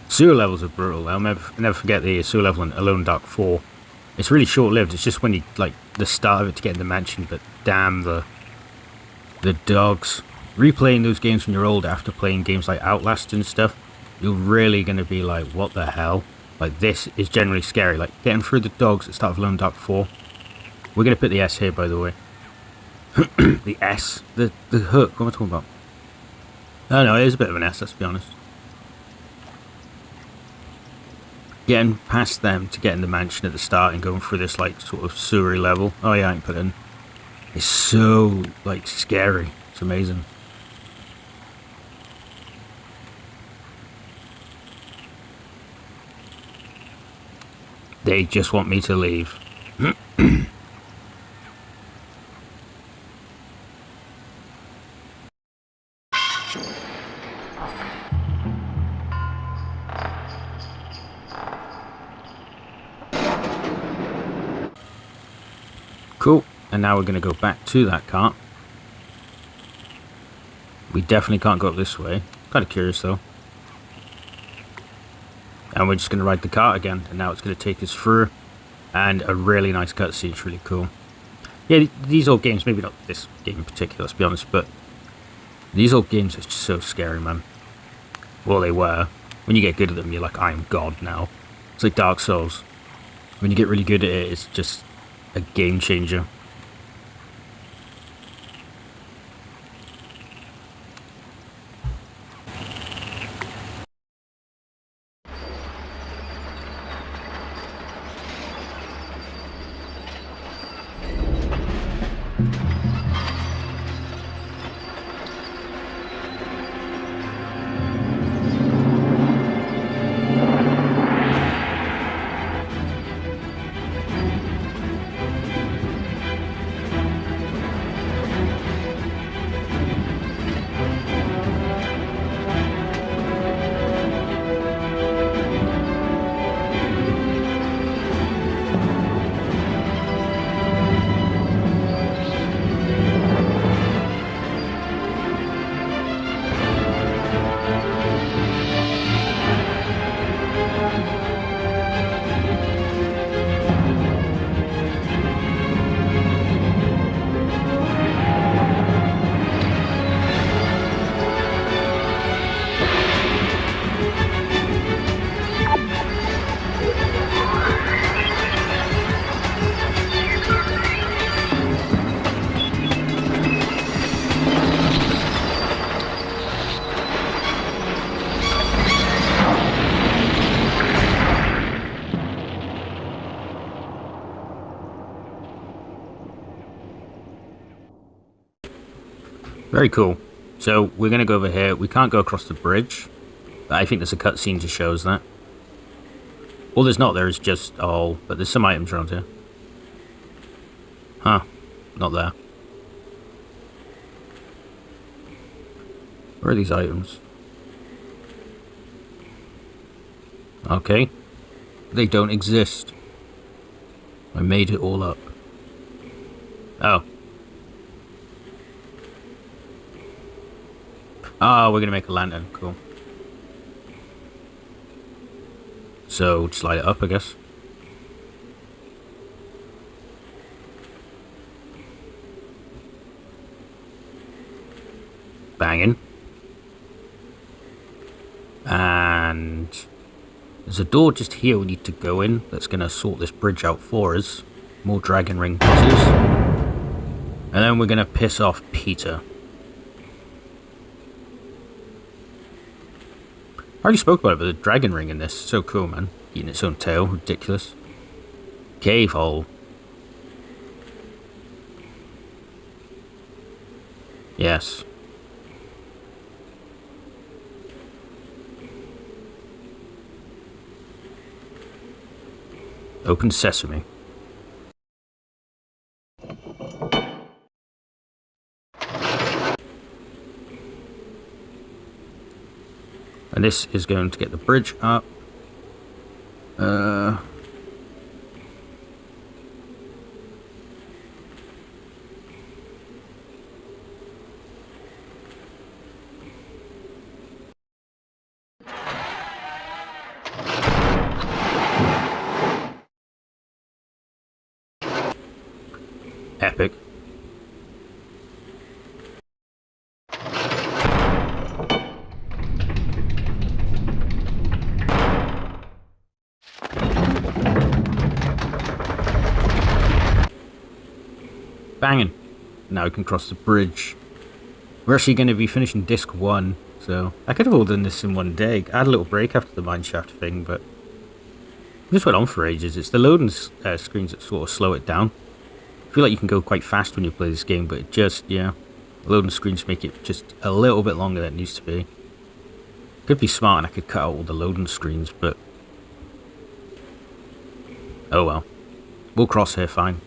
S1: Sewer levels are brutal. I'll never forget the sewer level in Alone Dark 4. It's really short-lived. It's just when you, like, the start of it to get in the mansion, but damn the dogs. Replaying those games when you're older after playing games like Outlast and stuff, you're really going to be like, what the hell? Like, this is generally scary. Like, getting through the dogs at start of Alone Dark 4. We're going to put the S here, by the way. The S? The hook, what am I talking about? Oh no, it is a bit of an S, let's be honest. Getting past them to get in the mansion at the start and going through this, like, sort of sewery level. Oh yeah, I can put it in. It's so, like, scary. It's amazing. They just want me to leave. Cool. And now we're going to go back to that cart. We definitely can't go up this way. Kind of curious though. And we're just going to ride the cart again. And now it's going to take us through. And a really nice cutscene. It's really cool. Yeah, these old games, maybe not this game in particular, let's be honest, but these old games are just so scary, man. Well, they were. When you get good at them, you're like, I'm God now. It's like Dark Souls. When you get really good at it, it's just a game changer. Very cool. So we're going to go over here. We can't go across the bridge. But I think there's a cutscene to show us that. Well, there's not. There is just all... But there's some items around here. Huh. Not there. Where are these items? Okay. They don't exist. I made it all up. Oh. Oh, we're going to make a lantern. Cool. So, just light it up, I guess. Banging. And there's a door just here we need to go in that's going to sort this bridge out for us. More dragon ring puzzles. And then we're going to piss off Peter. I already spoke about it, but the dragon ring in this is so cool, man. Eating its own tail, ridiculous. Cave hole. Yes. Open sesame. And this is going to get the bridge up. Epic. Banging. Now we can cross the bridge. We're actually going to be finishing disc 1, so I could have all done this in one day. I had a little break after the mineshaft thing, but it just went on for ages. It's the loading screens that sort of slow it down. I feel like you can go quite fast when you play this game, but it just, yeah, loading screens make it just a little bit longer than it needs to be. Could be smart and I could cut out all the loading screens, but oh well. We'll cross here fine.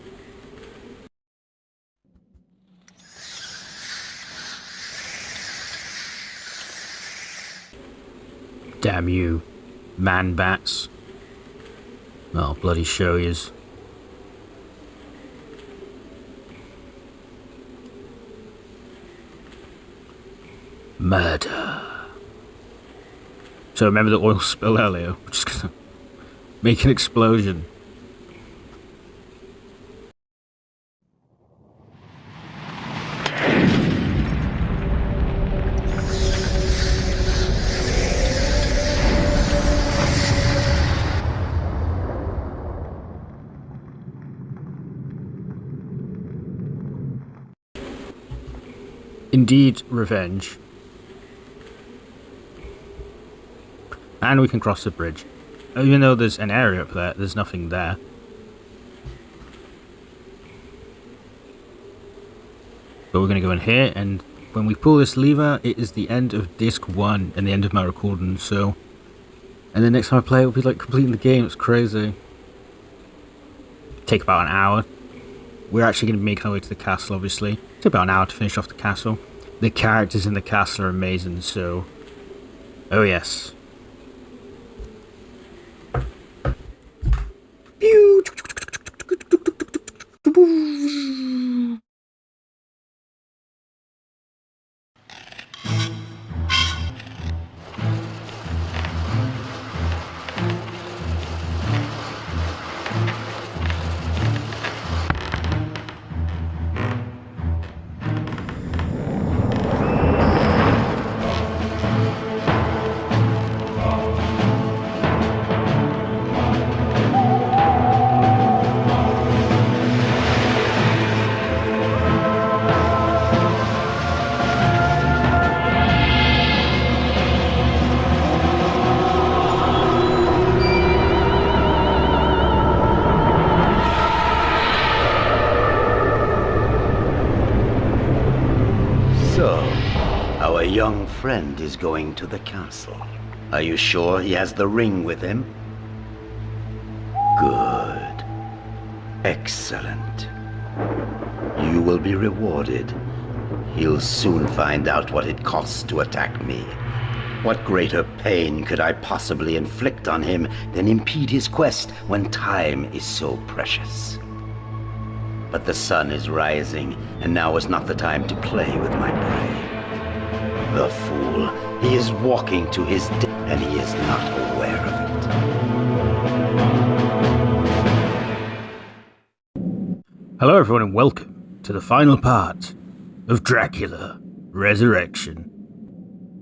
S1: Damn you, man-bats. I'll bloody show yous. Murder. So remember the oil spill earlier? We're just gonna make an explosion. Indeed, revenge. And we can cross the bridge. Even though there's an area up there, there's nothing there. But we're going to go in here, and when we pull this lever, it is the end of disc 1 and the end of my recording, so... And the next time I play it will be like completing the game. It's crazy. Take about an hour. We're actually going to be making our way to the castle, obviously. It's about an hour to finish off the castle. The characters in the castle are amazing, so... Oh yes.
S7: Our young friend is going to the castle. Are you sure he has the ring with him? Good. Excellent. You will be rewarded. He'll soon find out what it costs to attack me. What greater pain could I possibly inflict on him than impede his quest when time is so precious? But the sun is rising, and now is not the time to play with my prey. The fool. He is walking to his death, and he is not aware of it.
S1: Hello everyone and welcome to the final part of Dracula Resurrection.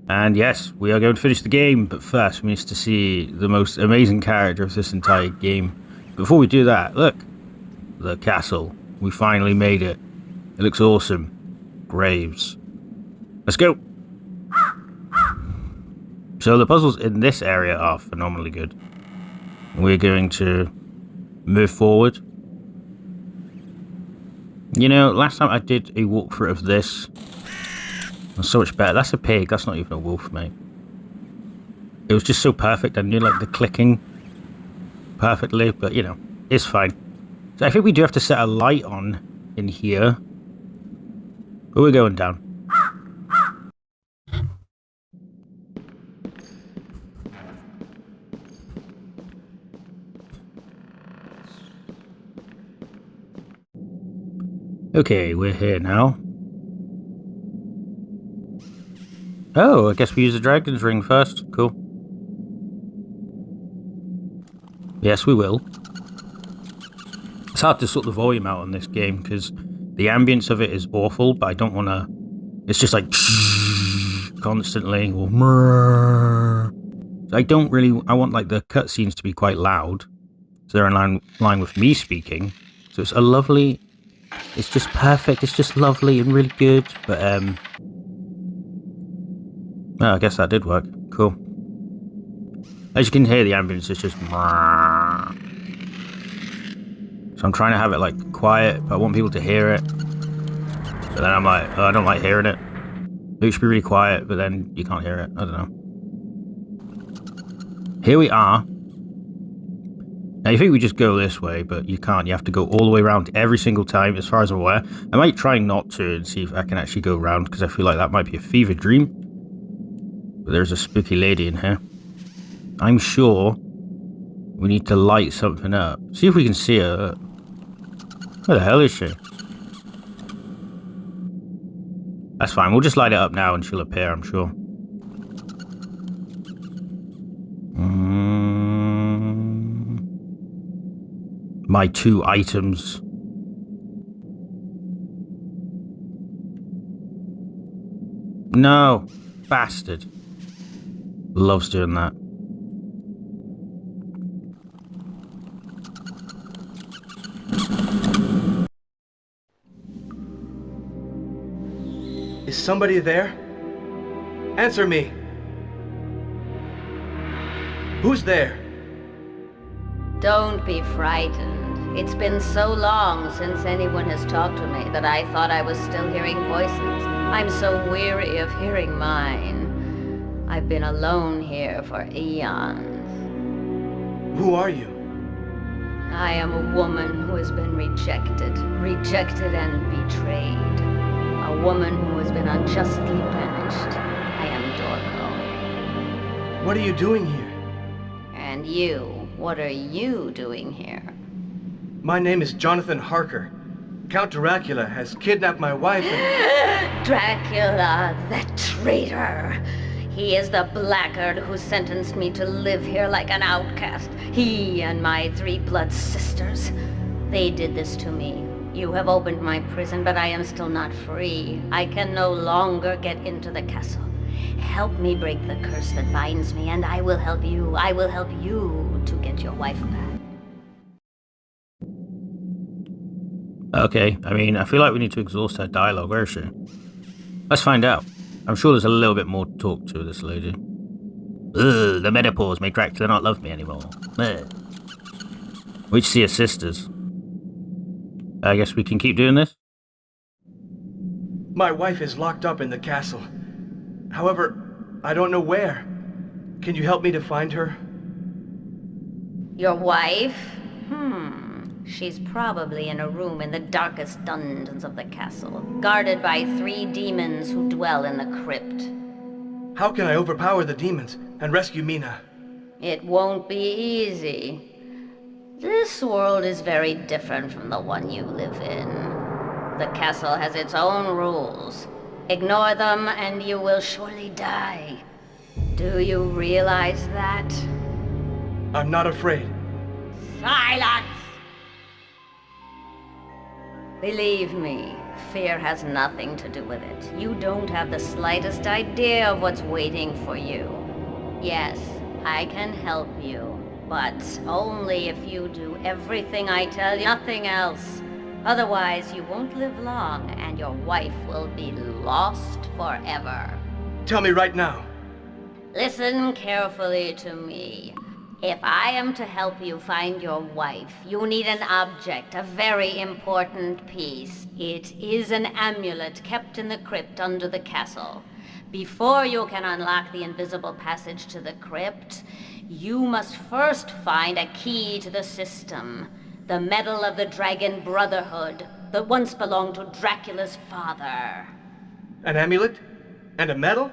S1: And yes, we are going to finish the game, but first we need to see the most amazing character of this entire game. Before we do that, look, the castle. We finally made it. It looks awesome. Graves. Let's go. So the puzzles in this area are phenomenally good. We're going to move forward. You know, last time I did a walkthrough of this, it was so much better. That's a pig, that's not even a wolf, mate. It was just so perfect. I knew like the clicking perfectly, but you know, it's fine. So I think we do have to set a light on in here. But we're going down. Okay, we're here now. Oh, I guess we use the dragon's ring first. Cool. Yes, we will. It's hard to sort the volume out on this game because the ambience of it is awful, but I don't want to... It's just like constantly, or so I don't really... I want like the cutscenes to be quite loud, so they're in line with me speaking. So it's a lovely It's just perfect. It's just lovely and really good. But oh, I guess that did work. Cool. As you can hear, the ambulance is just. So I'm trying to have it like quiet, but I want people to hear it. But then I'm like, oh, I don't like hearing it. It should be really quiet, but then you can't hear it. I don't know. Here we are. Now you think we just go this way, but you can't. You have to go all the way around every single time, as far as I'm aware. I might try not to and see if I can actually go around, because I feel like that might be a fever dream. But there's a spooky lady in here. I'm sure we need to light something up. See if we can see her. Where the hell is she? That's fine. We'll just light it up now and she'll appear, I'm sure. My 2 items. No. Bastard. Loves doing that.
S2: Is somebody there? Answer me. Who's there?
S8: Don't be frightened. It's been so long since anyone has talked to me that I thought I was still hearing voices. I'm so weary of hearing mine. I've been alone here for eons.
S2: Who are you?
S8: I am a woman who has been rejected and betrayed. A woman who has been unjustly punished. I am Dorco.
S2: What are you doing here?
S8: And you, what are you doing here?
S2: My name is Jonathan Harker. Count Dracula has kidnapped my wife and...
S8: Dracula, the traitor! He is the blackguard who sentenced me to live here like an outcast. He and my 3 blood sisters. They did this to me. You have opened my prison, but I am still not free. I can no longer get into the castle. Help me break the curse that binds me, and I will help you. I will help you to get your wife back.
S1: Okay, I mean, I feel like we need to exhaust her dialogue. Where is she? Let's find out. I'm sure there's a little bit more to talk to this lady. Ugh, the menopause made Dracula not love me anymore. Ugh. We see her sisters. I guess we can keep doing this?
S2: My wife is locked up in the castle. However, I don't know where. Can you help me to find her?
S8: Your wife? She's probably in a room in the darkest dungeons of the castle, guarded by 3 demons who dwell in the crypt.
S2: How can I overpower the demons and rescue Mina?
S8: It won't be easy. This world is very different from the one you live in. The castle has its own rules. Ignore them and you will surely die. Do you realize that?
S2: I'm not afraid.
S8: Silence! Believe me, fear has nothing to do with it. You don't have the slightest idea of what's waiting for you. Yes, I can help you. But only if you do everything I tell you, nothing else. Otherwise, you won't live long, and your wife will be lost forever.
S2: Tell me right now.
S8: Listen carefully to me. If I am to help you find your wife, you need an object, a very important piece. It is an amulet kept in the crypt under the castle. Before you can unlock the invisible passage to the crypt, you must first find a key to the system. The medal of the Dragon Brotherhood that once belonged to Dracula's father.
S2: An amulet? And a medal?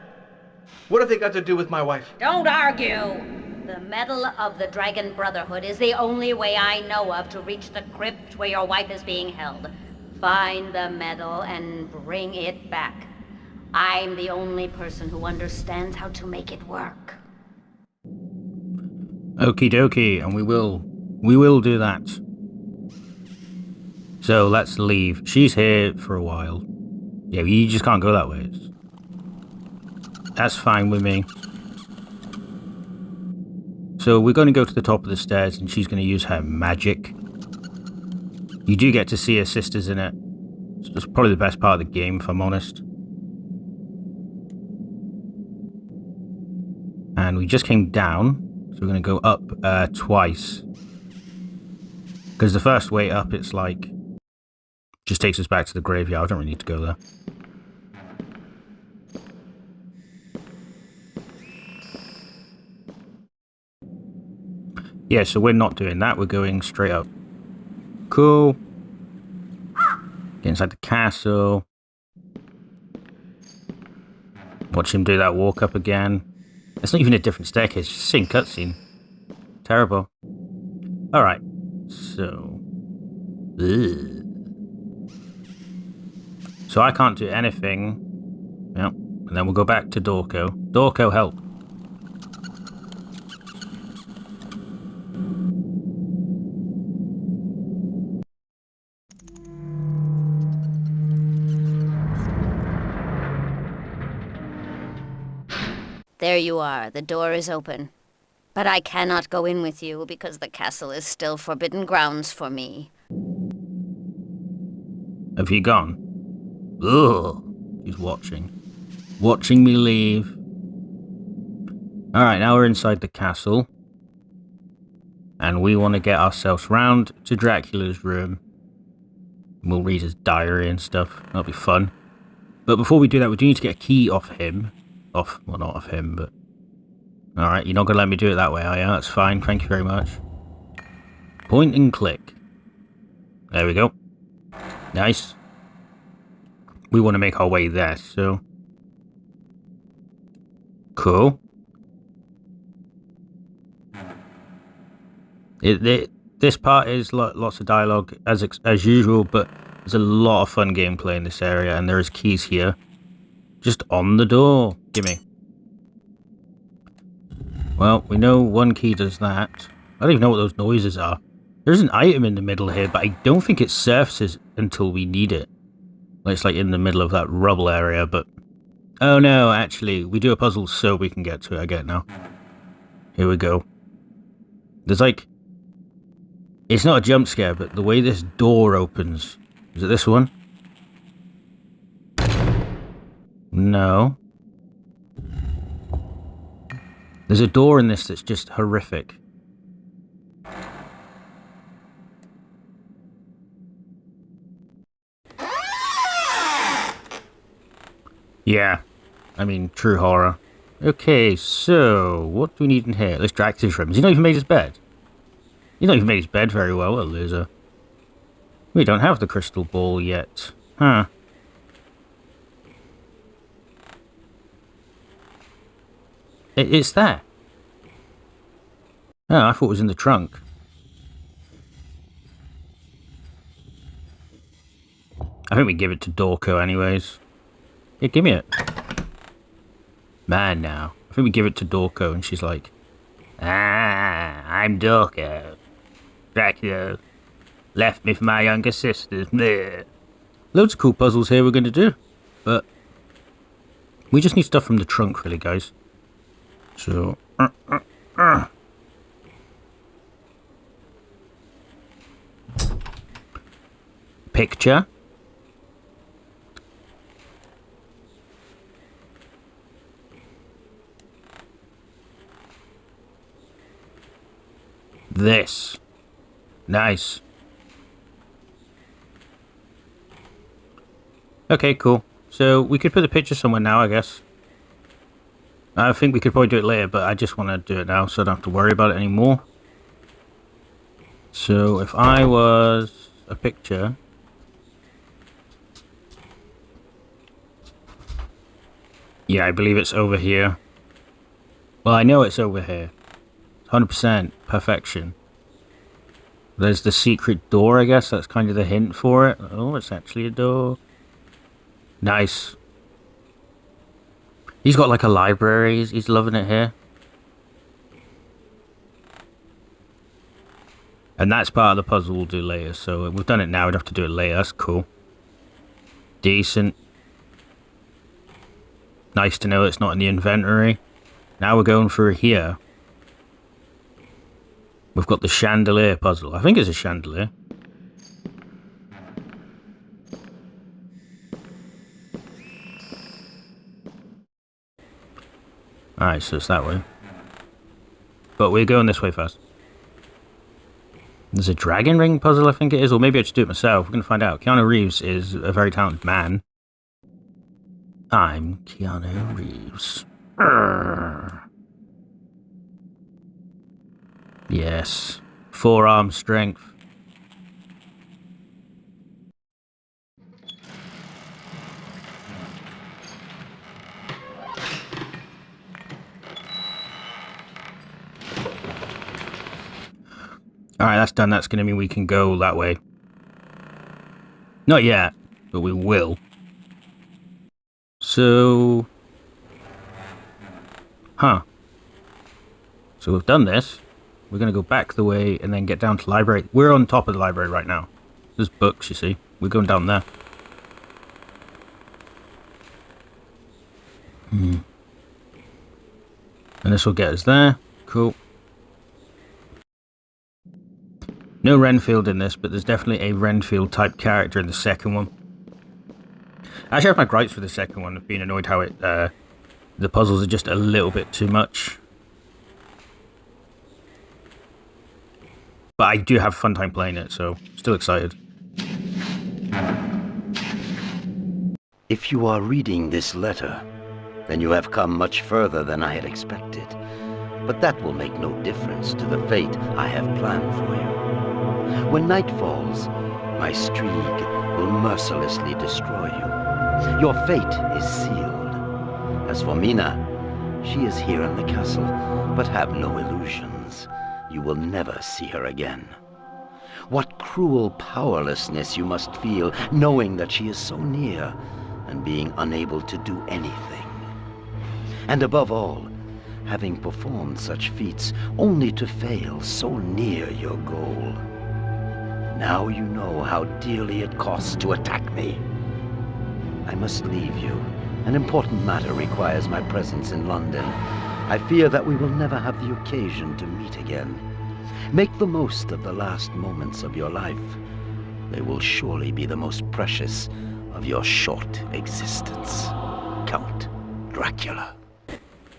S2: What have they got to do with my wife?
S8: Don't argue! The medal of the Dragon Brotherhood is the only way I know of to reach the crypt where your wife is being held. Find the medal and bring it back. I'm the only person who understands how to make it work.
S1: Okie dokie, and we will do that. So let's leave. She's here for a while. Yeah, you just can't go that way. That's fine with me. So we're going to go to the top of the stairs and she's going to use her magic. You do get to see her sisters in it. It's probably the best part of the game, if I'm honest. And we just came down, so we're going to go up twice. Because the first way up, it's like... just takes us back to the graveyard. I don't really need to go there. Yeah, so we're not doing that. We're going straight up. Cool. Get inside the castle. Watch him do that walk up again. It's not even a different staircase. It's just the same cutscene. Terrible. Alright. So... ugh. So I can't do anything. Yep. And then we'll go back to Dorco. Dorco, help.
S8: There you are. The door is open. But I cannot go in with you because the castle is still forbidden grounds for me.
S1: Have you gone? Ugh. He's watching. Watching me leave. Alright, now we're inside the castle. And we want to get ourselves round to Dracula's room. We'll read his diary and stuff. That'll be fun. But before we do that, we do need to get a key off him. Well, not off him, but... Alright, you're not going to let me do it that way, are you? That's fine, thank you very much. Point and click. There we go. Nice. We want to make our way there, so... Cool. This part is lots of dialogue, as usual, but there's a lot of fun gameplay in this area, and there is keys here. Just on the door. Gimme. Well, we know one key does that. I don't even know what those noises are. There's an item in the middle here, but I don't think it surfaces until we need it. It's like in the middle of that rubble area, but... oh no, actually, we do a puzzle so we can get to it. I get it now. Here we go. There's like... it's not a jump scare, but the way this door opens... is it this one? No. There's a door in this that's just horrific. Yeah. I mean, true horror. Okay, so... what do we need in here? This Dracula's room. Has he not even made his bed? He's not even made his bed very well, what a loser. We don't have the crystal ball yet. Huh. It's there. Oh, I thought it was in the trunk. I think we give it to Dorco anyways. Yeah, give me it. Man, now. I think we give it to Dorco and she's like, ah, I'm Dorco. Dracula left me for my younger sisters. Bleh. Loads of cool puzzles here we're going to do. But we just need stuff from the trunk, really, guys. So, picture. This. Nice. Okay, cool. So, we could put the picture somewhere now, I guess. I think we could probably do it later, but I just want to do it now so I don't have to worry about it anymore. So if I was a picture... yeah, I believe it's over here. Well, I know it's over here. 100% perfection. There's the secret door, I guess. That's kind of the hint for it. Oh, it's actually a door. Nice. He's got like a library. He's loving it here. And that's part of the puzzle we'll do later. So we've done it now. We'd have to do it later. That's cool. Decent. Nice to know it's not in the inventory. Now we're going through here. We've got the chandelier puzzle. I think it's a chandelier. Alright, so it's that way. But we're going this way first. There's a dragon ring puzzle, I think it is, or maybe I just do it myself. We're going to find out. Keanu Reeves is a very talented man. I'm Keanu Reeves. Urgh. Yes. Forearm strength. Alright, that's done. That's going to mean we can go that way. Not yet, but we will. So... Huh. So we've done this. We're going to go back the way and then get down to the library. We're on top of the library right now. There's books, you see. We're going down there. And this will get us there. Cool. No Renfield in this, but there's definitely a Renfield type character in the second one. I actually have my gripes for the second one of being annoyed how it the puzzles are just a little bit too much. But I do have a fun time playing it, so still excited.
S7: If you are reading this letter, then you have come much further than I had expected. But that will make no difference to the fate I have planned for you. When night falls, my Strieg will mercilessly destroy you. Your fate is sealed. As for Mina, she is here in the castle, but have no illusions. You will never see her again. What cruel powerlessness you must feel, knowing that she is so near, and being unable to do anything. And above all, having performed such feats only to fail so near your goal. Now you know how dearly it costs to attack me. I must leave you. An important matter requires my presence in London. I fear that we will never have the occasion to meet again. Make the most of the last moments of your life. They will surely be the most precious of your short existence. Count Dracula.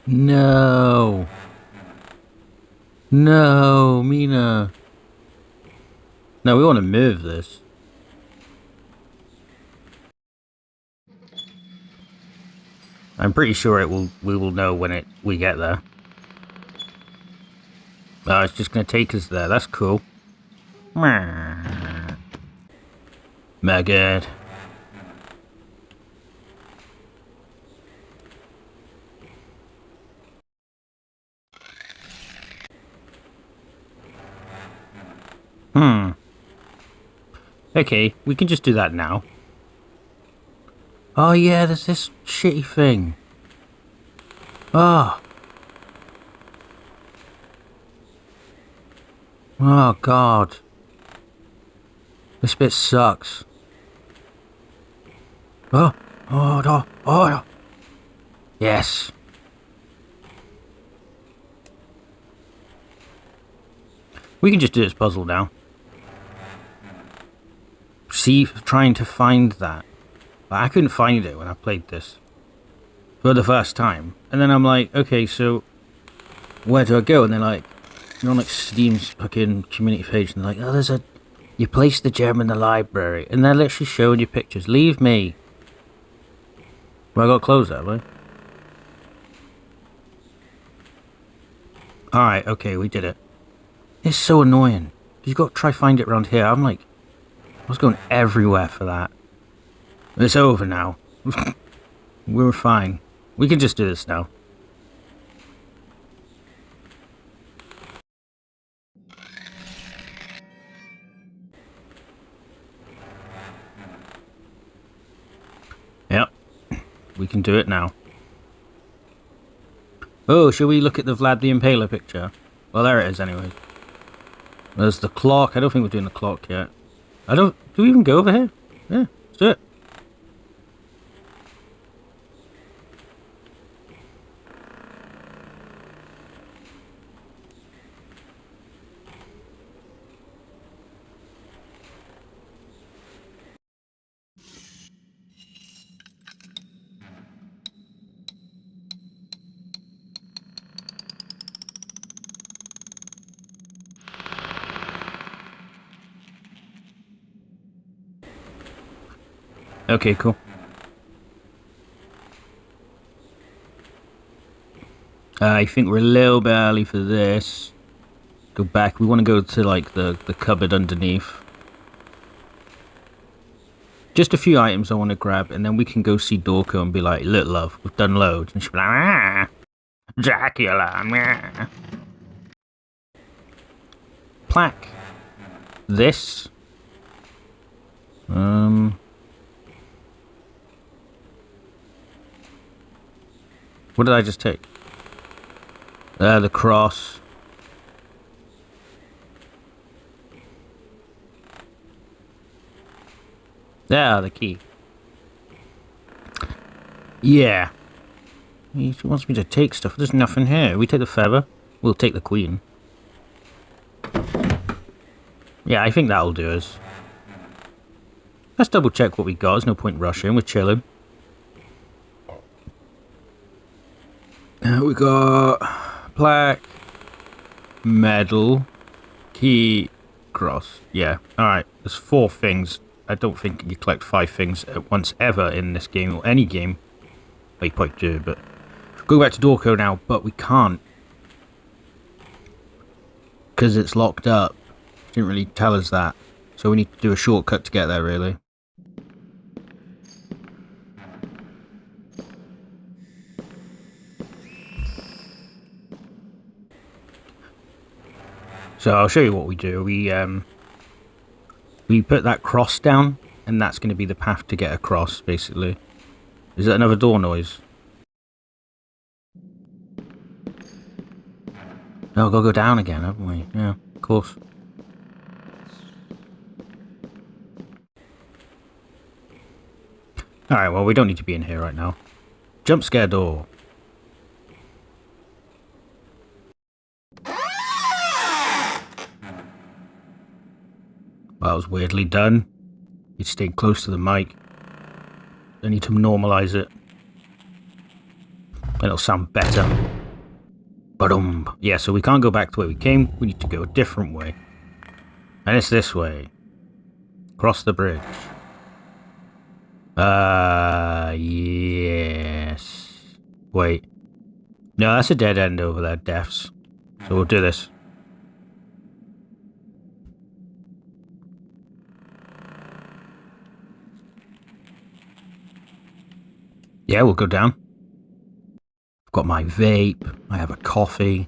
S1: No. No, Mina. No, we want to move this. I'm pretty sure we will know when we get there. Oh, it's just going to take us there. That's cool. Maggot. Okay, we can just do that now. Oh yeah, there's this shitty thing. Oh. Oh god. This bit sucks. Oh. Oh no. Oh no. Yes. We can just do this puzzle now. See, trying to find that. But I couldn't find it when I played this for the first time. And then I'm like, okay, so where do I go? And they're like, you're on like Steam's fucking community page, and they're like, oh, you place the gem in the library. And they're literally showing you pictures. Leave me. Well, I got to close that, have I? Alright, okay, we did it. It's so annoying. You've got to try find it around here. I'm like, I was going everywhere for that. It's over now. We're fine. We can just do this now. Yep. We can do it now. Oh, shall we look at the Vlad the Impaler picture? Well, there it is anyways. There's the clock. I don't think we're doing the clock yet. Do we even go over here? Yeah, let's do it. Okay, cool. I think we're a little bit early for this. Go back. We want to go to, like, the cupboard underneath. Just a few items I want to grab, and then we can go see Dorco and be like, look, love, we've done loads. And she'll be like, ah, Dracula, ah. Plaque. This. What did I just take? The cross. Yeah, the key. Yeah. He wants me to take stuff. There's nothing here. We take the feather. We'll take the queen. Yeah, I think that'll do us. Let's double check what we got. There's no point rushing. We're chilling. We got plaque, medal, key, cross. Yeah, alright. There's 4 things. I don't think you collect 5 things at once ever in this game, or any game. Well, you probably do, but... Go back to Dorco now, but we can't. Because it's locked up. Didn't really tell us that. So we need to do a shortcut to get there, really. So I'll show you what we do. We put that cross down, and that's going to be the path to get across, basically. Is that another door noise? Oh, we've got to go down again, haven't we? Yeah, of course. Alright, well, we don't need to be in here right now. Jump scare door. Well, that was weirdly done. You stayed close to the mic. I need to normalize it. It'll sound better. Ba-dum. Yeah, so we can't go back to where we came. We need to go a different way. And it's this way. Cross the bridge. Yes. Wait. No, that's a dead end over there, deaths. So we'll do this. Yeah, we'll go down. I've got my vape. I have a coffee.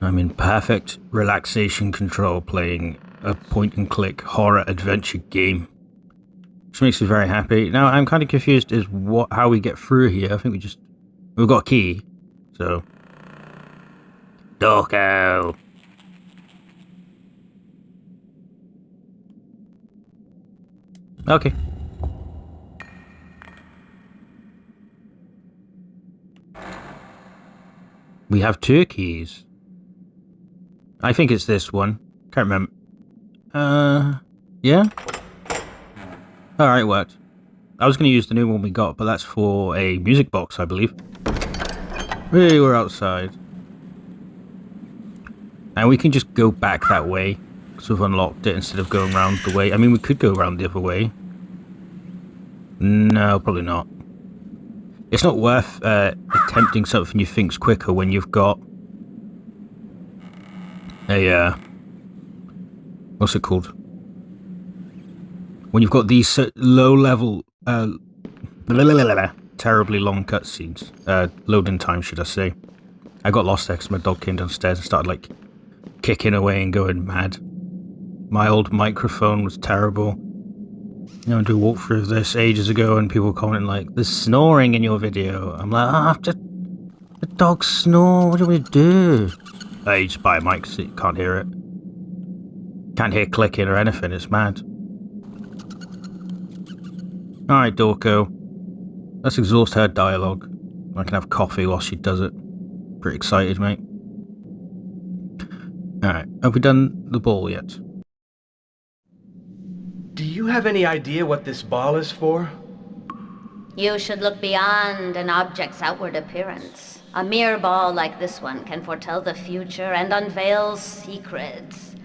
S1: I'm in perfect relaxation control playing a point-and-click horror adventure game. Which makes me very happy. Now, I'm kind of confused as how we get through here. I think we've got a key. So. Dorco. Okay. We have 2 keys. I think it's this one. Can't remember. Yeah? Alright, worked. I was going to use the new one we got, but that's for a music box, I believe. Hey, we're outside. And we can just go back that way, because we've unlocked it instead of going around the way. I mean, we could go around the other way. No, probably not. It's not worth attempting something you think's quicker when you've got a, what's it called? When you've got these low-level, terribly long cutscenes. Loading time, should I say. I got lost there because my dog came downstairs and started, like, kicking away and going mad. My old microphone was terrible. You know, I did a walkthrough of this ages ago and people were commenting, like, there's snoring in your video. I'm like, the dog snore, what do we do? You just buy a mic so you can't hear it. Can't hear clicking or anything, it's mad. Alright, Dorco. Let's exhaust her dialogue. I can have coffee while she does it. Pretty excited, mate. Alright, have we done the ball yet?
S2: Do you have any idea what this ball is for?
S8: You should look beyond an object's outward appearance. A mere ball like this one can foretell the future and unveil secrets.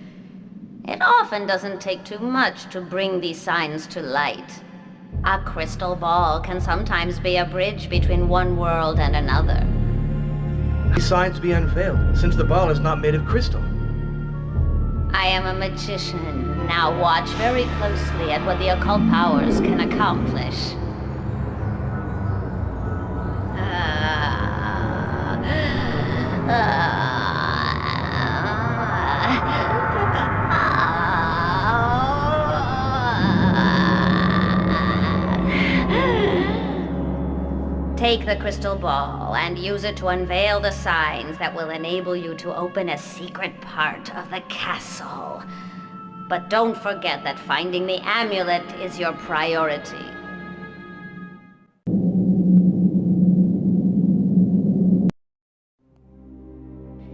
S8: It often doesn't take too much to bring these signs to light. A crystal ball can sometimes be a bridge between one world and another.
S2: These signs to be unveiled, since the ball is not made of crystal.
S8: I am a magician. Now watch very closely at what the occult powers can accomplish. Take the crystal ball and use it to unveil the signs that will enable you to open a secret part of the castle. But don't forget that finding the amulet is your priority.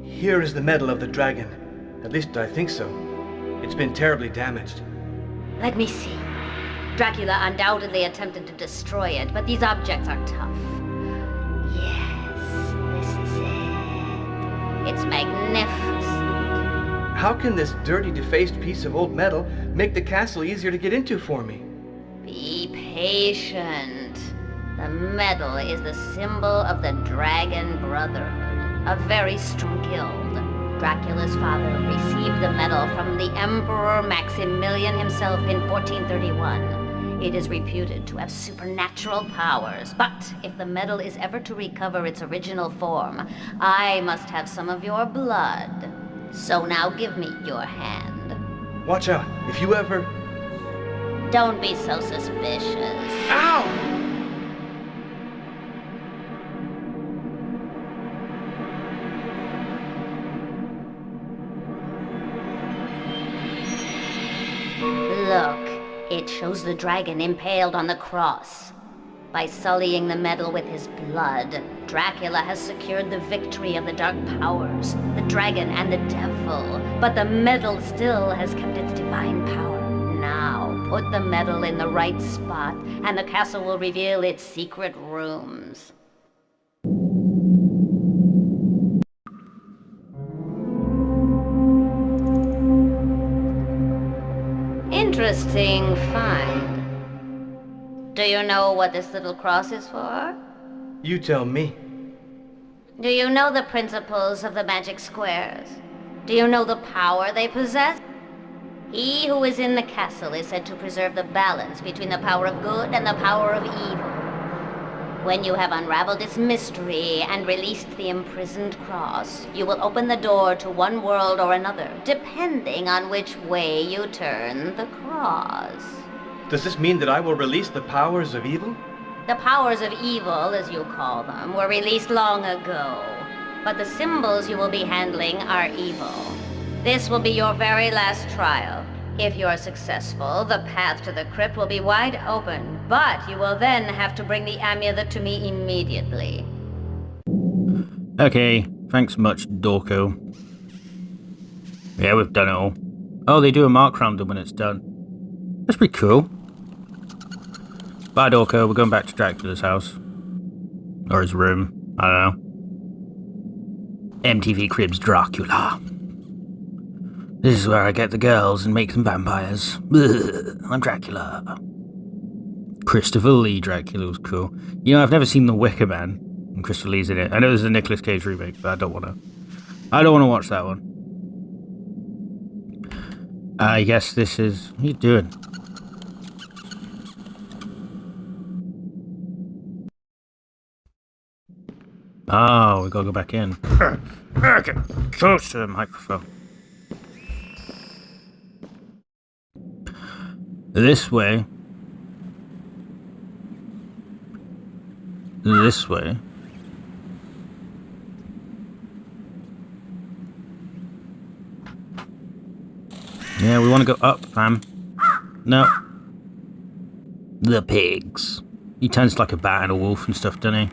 S2: Here is the medal of the dragon. At least I think so. It's been terribly damaged.
S8: Let me see. Dracula undoubtedly attempted to destroy it, but these objects are tough. Yes, this is it. It's magnificent.
S2: How can this dirty, defaced piece of old metal make the castle easier to get into for me?
S8: Be patient. The medal is the symbol of the Dragon Brotherhood, a very strong guild. Dracula's father received the medal from the Emperor Maximilian himself in 1431. It is reputed to have supernatural powers, but if the medal is ever to recover its original form, I must have some of your blood. So now give me your hand.
S2: Watch out, if you ever...
S8: Don't be so suspicious.
S2: Ow!
S8: Look, it shows the dragon impaled on the cross. By sullying the medal with his blood, Dracula has secured the victory of the dark powers, the dragon and the devil. But the medal still has kept its divine power. Now, put the medal in the right spot, and the castle will reveal its secret rooms. Interesting find. Do you know what this little cross is for?
S2: You tell me.
S8: Do you know the principles of the magic squares? Do you know the power they possess? He who is in the castle is said to preserve the balance between the power of good and the power of evil. When you have unraveled its mystery and released the imprisoned cross, you will open the door to one world or another, depending on which way you turn the cross.
S2: Does this mean that I will release the powers of evil?
S8: The powers of evil, as you call them, were released long ago. But the symbols you will be handling are evil. This will be your very last trial. If you're successful, the path to the crypt will be wide open, but you will then have to bring the amulet to me immediately.
S1: Okay, thanks much, Dorco. Yeah, we've done it all. Oh, they do a mark random when it's done. That's pretty cool. Bye, Dorco. We're going back to Dracula's house. Or his room. I don't know. MTV Cribs Dracula. This is where I get the girls and make them vampires. Ugh, I'm Dracula. Christopher Lee Dracula was cool. You know, I've never seen The Wicker Man, and Christopher Lee's in it. I know there's a Nicolas Cage remake, but I don't want to watch that one. I guess this is... What are you doing? Oh, we gotta go back in. Okay, close to the microphone. This way. This way. Yeah, we want to go up, fam. No. The pigs. He turns like a bat and a wolf and stuff, doesn't he?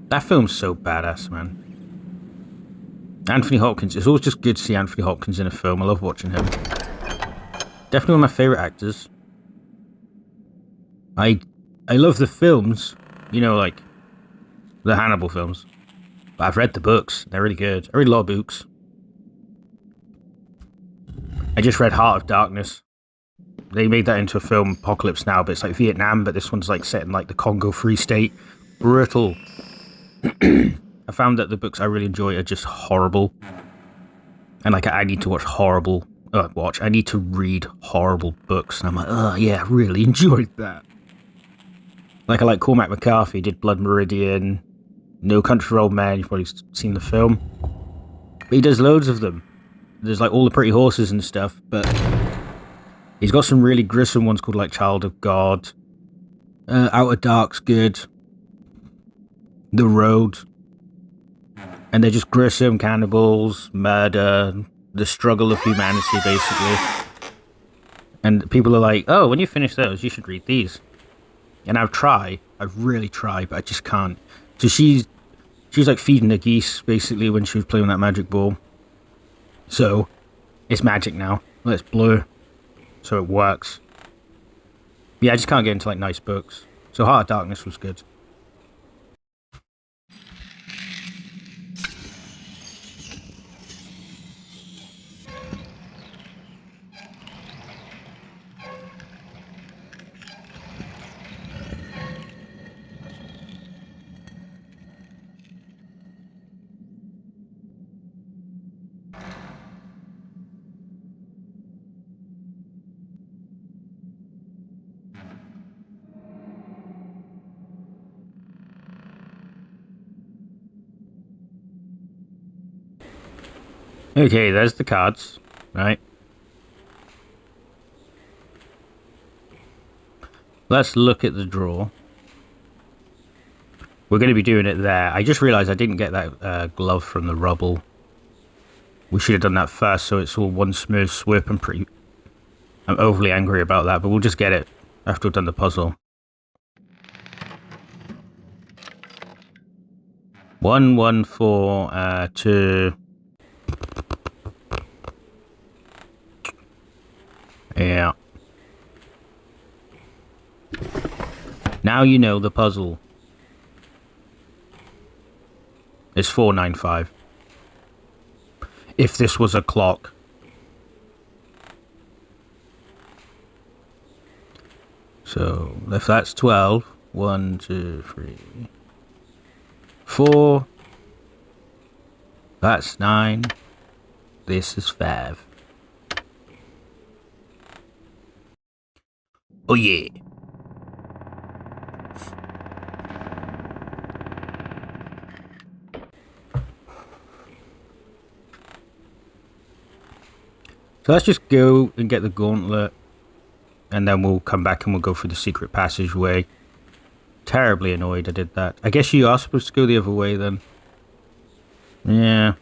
S1: That film's so badass, man. Anthony Hopkins. It's always just good to see Anthony Hopkins in a film. I love watching him. Definitely one of my favourite actors. I love the films. You know, like the Hannibal films. But I've read the books. They're really good. I read a lot of books. I just read Heart of Darkness. They made that into a film, Apocalypse Now, but it's like Vietnam, but this one's like set in like the Congo Free State. Brutal. I found that the books I really enjoy are just horrible. And like I need to I need to read horrible books. And I'm like, oh yeah, I really enjoyed that. Like I like Cormac McCarthy, did Blood Meridian, No Country for Old Men, you've probably seen the film. But he does loads of them. There's like all the pretty horses and stuff, but he's got some really grissom ones called like Child of God. Outer Dark's good. The Road. And they're just grissom, cannibals, murder, the struggle of humanity, basically. And people are like, oh, when you finish those, you should read these. And I've really tried, but I just can't. So she was like feeding the geese, basically, when she was playing with that magic ball. So, it's magic now. Well, it's blue. So it works. Yeah, I just can't get into like nice books. So Heart of Darkness was good. Okay, there's the cards, right? Let's look at the draw. We're going to be doing it there. I just realized I didn't get that glove from the rubble. We should have done that first, so it's all one smooth swoop. I'm overly angry about that, but we'll just get it after we've done the puzzle. 1, 1, 4, 2... Yeah. Now you know the puzzle. It's 495. If this was a clock. So, if that's 12, 1, 2, 3, 4. That's 9. This is 5. Oh yeah. So let's just go and get the gauntlet, and then we'll come back and we'll go through the secret passageway. Terribly annoyed I did that. I guess you are supposed to go the other way then. Yeah.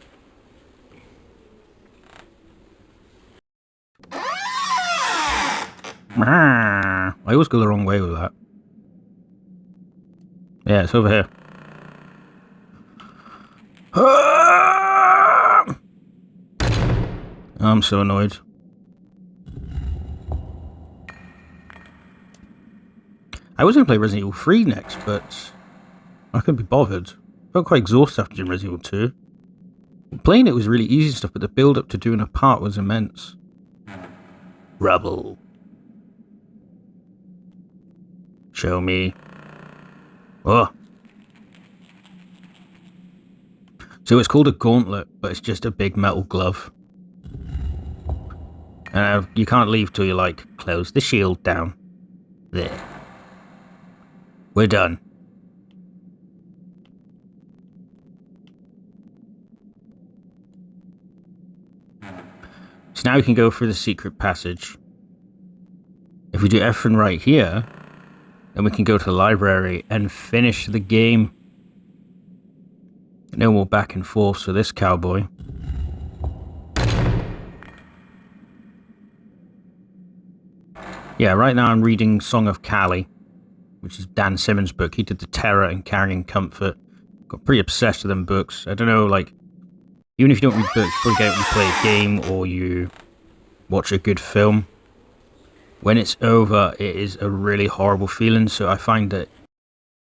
S1: I always go the wrong way with that. Yeah, it's over here. I'm so annoyed. I was going to play Resident Evil 3 next, but I couldn't be bothered. Felt quite exhausted after doing Resident Evil 2. Playing it was really easy stuff, but the build-up to doing a part was immense. Rubble. Show me. Oh. So it's called a gauntlet, but it's just a big metal glove. You can't leave till you, like, close the shield down. There. We're done. So now we can go through the secret passage. If we do everything right here, then we can go to the library and finish the game. No more back and forth for this cowboy. Yeah, right now I'm reading Song of Kali, which is Dan Simmons' book. He did The Terror and Carrying Comfort. Got pretty obsessed with them books. I don't know, like, even if you don't read books, you probably get it when you play a game or you watch a good film. When it's over, it is a really horrible feeling. So I find that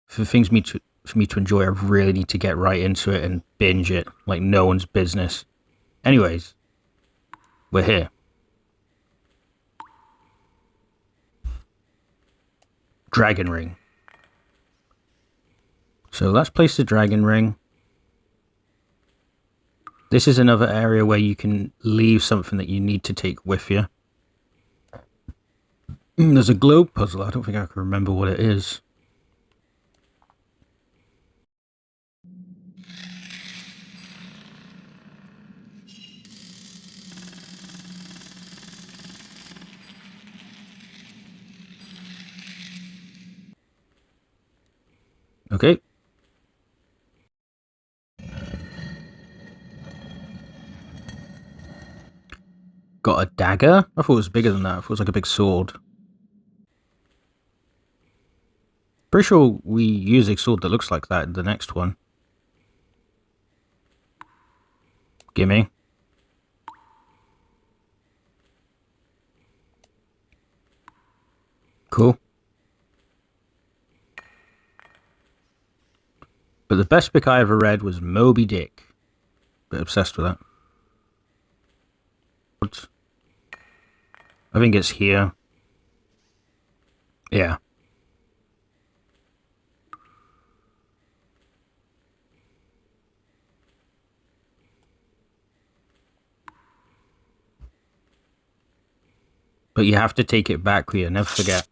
S1: for me to enjoy, I really need to get right into it and binge it like no one's business. Anyways, we're here. dragon ring. So let's place the dragon ring. This is another area where you can leave something that you need to take with you. There's a globe puzzle. I don't think I can remember what it is. Okay. Got a dagger? I thought it was bigger than that. I thought it was like a big sword. Pretty sure we use a sword that looks like that in the next one. Gimme. Cool. But the best book I ever read was Moby Dick. Bit obsessed with that. I think it's here. Yeah. But you have to take it back with you, never forget.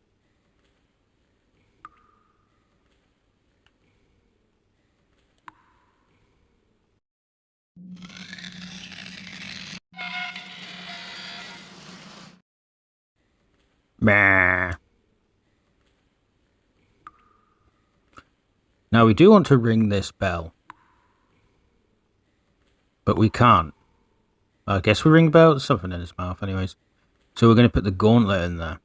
S1: Bah. Now we do want to ring this bell. But we can't. I guess we ring the bell. There's something in his mouth anyways. So we're going to put the gauntlet in there.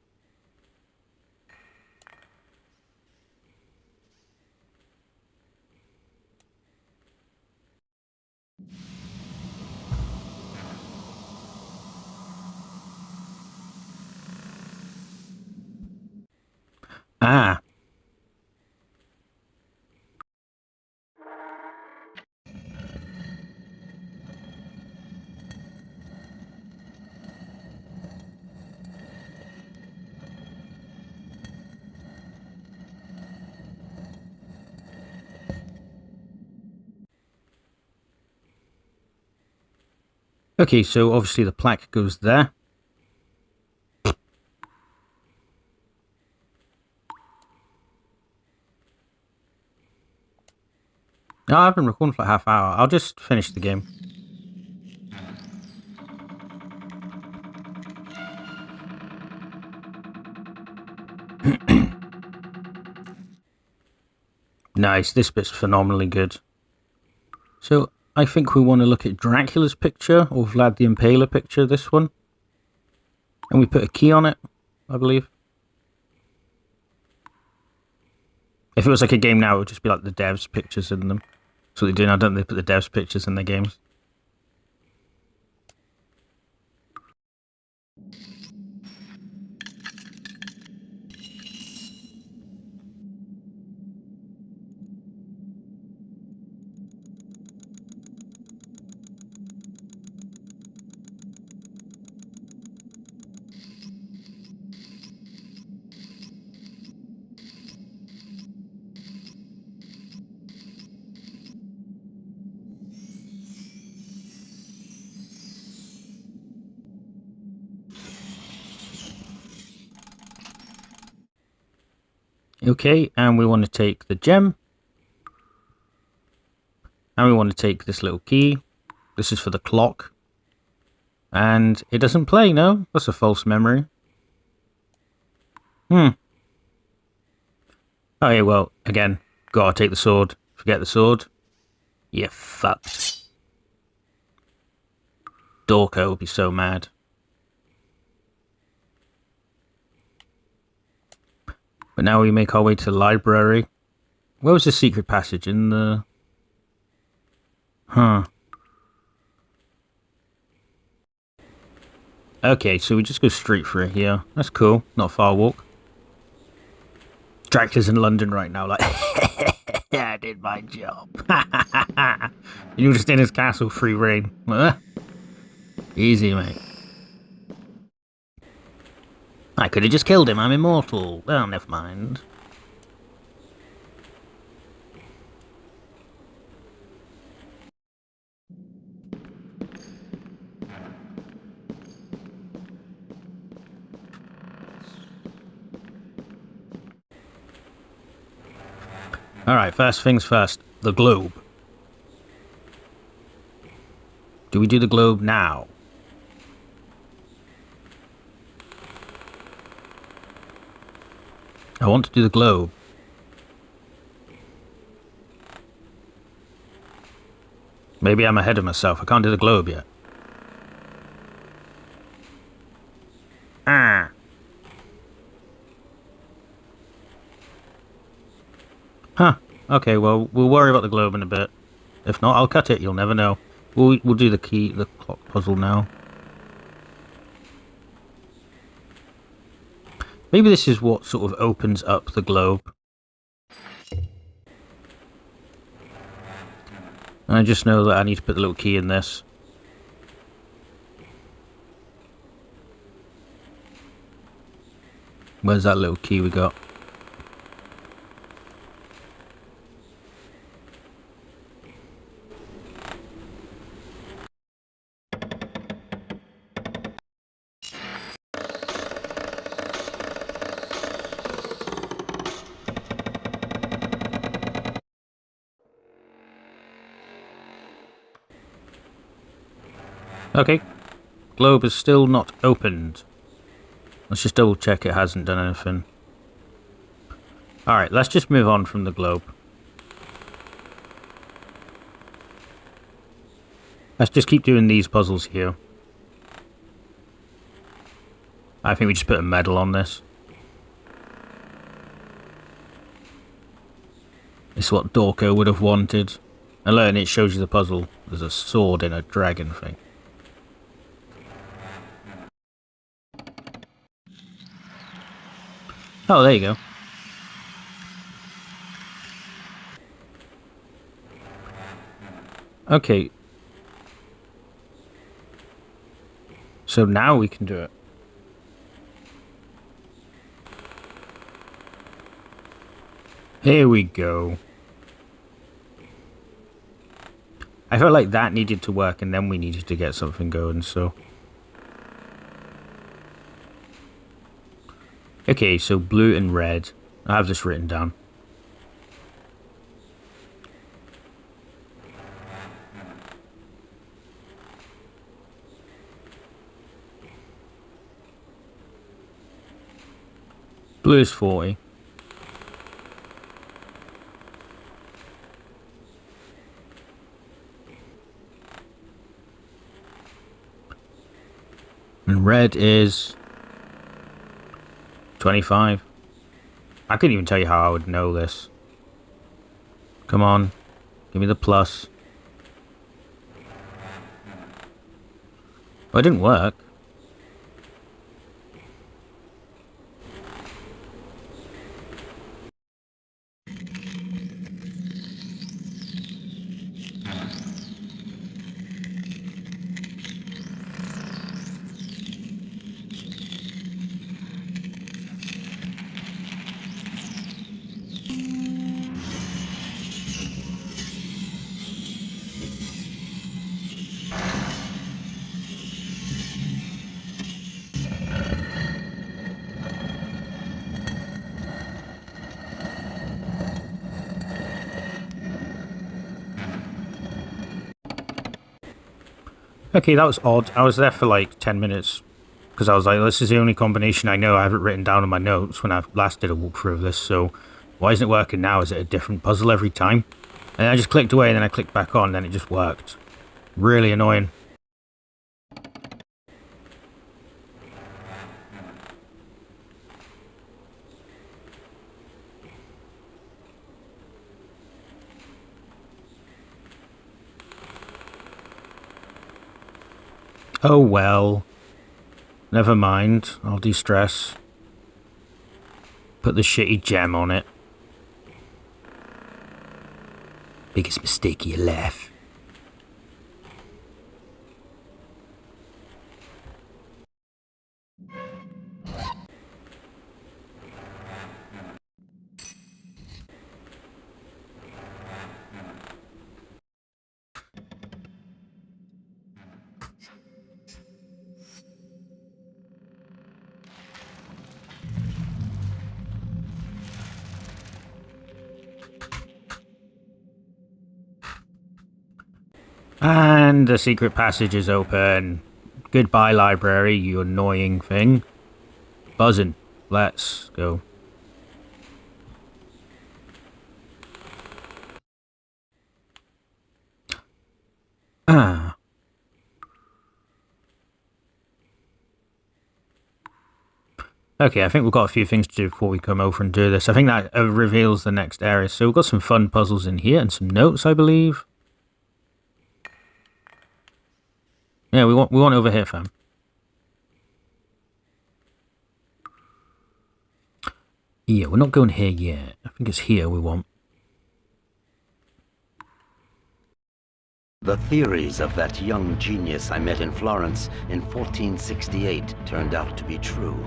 S1: Ah. Okay, so obviously the plaque goes there. No, I've been recording for like half hour. I'll just finish the game. Nice, this bit's phenomenally good. So, I think we want to look at Dracula's picture, or Vlad the Impaler picture, this one. And we put a key on it, I believe. If it was like a game now, it would just be like the devs' pictures in them. That's what they do now, don't they? Put the devs' pictures in their games. Okay, and we want to take the gem. And we want to take this little key. This is for the clock. And it doesn't play, no? That's a false memory. Oh yeah, well, again, gotta take the sword. Forget the sword. You're fucked. Dorko would be so mad. But now we make our way to the library. Where was the secret passage? In the... Huh. Okay, so we just go straight for it here. That's cool. Not a far walk. Dracula's in London right now, like... I did my job. You're just in his castle, free reign. Easy, mate. I could have just killed him. I'm immortal. Well, never mind. Alright, first things first. The globe. Do we do the globe now? I want to do the globe. Maybe I'm ahead of myself. I can't do the globe yet. Ah. Huh. Okay, well, we'll worry about the globe in a bit. If not, I'll cut it. You'll never know. We'll do the clock puzzle now. Maybe this is what sort of opens up the globe. I just know that I need to put the little key in this. Where's that little key we got? Okay. Globe is still not opened. Let's just double check it hasn't done anything. Alright, let's just move on from the globe. Let's just keep doing these puzzles here. I think we just put a medal on this. It's what Dorko would have wanted. And learn it shows you the puzzle. There's a sword in a dragon thing. Oh, there you go. Okay. So now we can do it. Here we go. I felt like that needed to work and then we needed to get something going, so... Okay, so blue and red. I have this written down. Blue is 40. And red is 25. I couldn't even tell you how I would know this. Come on. Give me the plus. Well, it didn't work. Okay, that was odd. I was there for like 10 minutes because I was like, this is the only combination I know. I have it written down in my notes when I last did a walkthrough of this, so why isn't it working now? Is it a different puzzle every time? And I just clicked away and then I clicked back on and then it just worked. Really annoying. Oh well. Never mind. I'll de-stress. Put the shitty gem on it. Biggest mistake of your life. And the secret passage is open. Goodbye, library, you annoying thing. Buzzing. Let's go. Ah. Okay, I think we've got a few things to do before we come over and do this. I think that reveals the next area. So we've got some fun puzzles in here and some notes, I believe. Yeah, we want over here, fam. Yeah, we're not going here yet. I think it's here we want.
S7: The theories of that young genius I met in Florence in 1468 turned out to be true.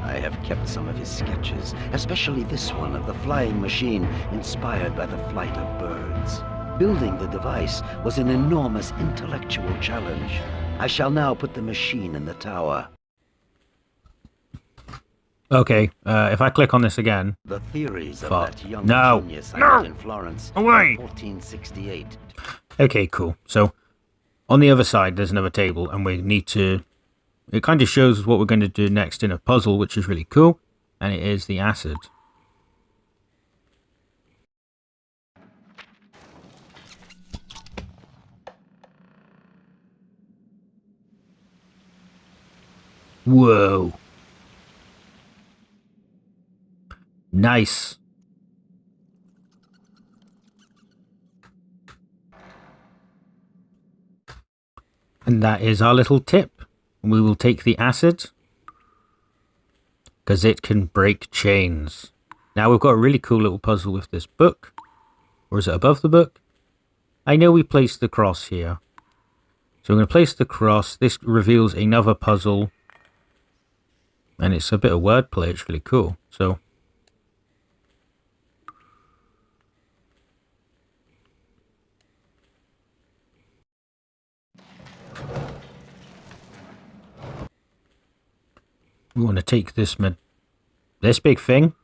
S7: I have kept some of his sketches, especially this one of the flying machine inspired by the flight of birds. Building the device was an enormous intellectual challenge. I shall now put the machine in the tower.
S1: Okay, if I click on this again...
S7: The theories of that young
S1: No!
S7: genius I
S1: No!
S7: met in Florence
S1: Away!
S7: in 1468.
S1: Okay, cool. So, on the other side, there's another table, and we need to... It kind of shows us what we're going to do next in a puzzle, which is really cool, and it is the acid. Whoa. Nice. And that is our little tip. We will take the acid because it can break chains. Now we've got a really cool little puzzle with this book. Or is it above the book? I know we placed the cross here. So I'm going to place the cross. This reveals another puzzle. And it's a bit of wordplay. It's really cool. So... we want to take this big thing.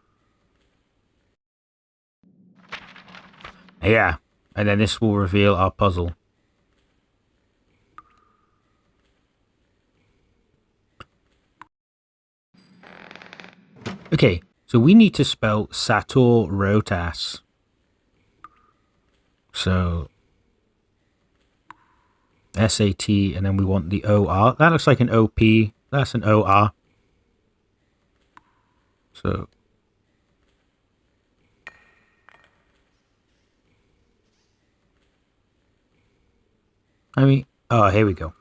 S1: Yeah. And then this will reveal our puzzle. Okay. So we need to spell Sator Rotas. So S-A-T, and then we want the O-R. That looks like an O-P. That's an O-R. So I mean, oh, here we go.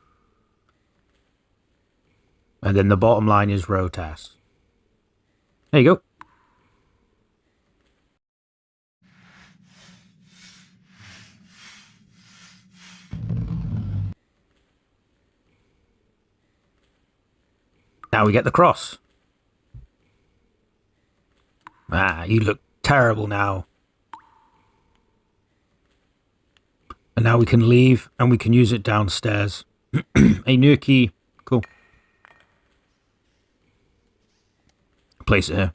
S1: And then the bottom line is Rotas. There you go. Now we get the cross. Ah, you look terrible now. And now we can leave and we can use it downstairs. A new key. Cool. Place it here.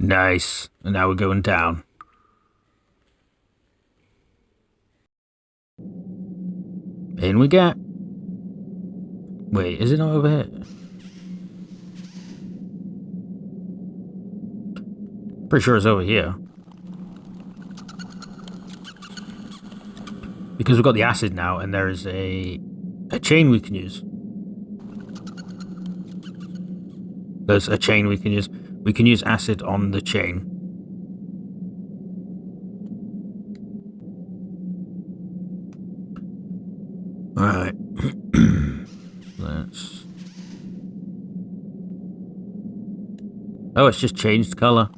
S1: Nice. And now we're going down. In we get. Wait, is it not over here? Pretty sure it's over here. Because we've got the acid now and there is a chain we can use. There's a chain we can use. We can use acid on the chain. Alright. Let's... Oh, it's just changed colour.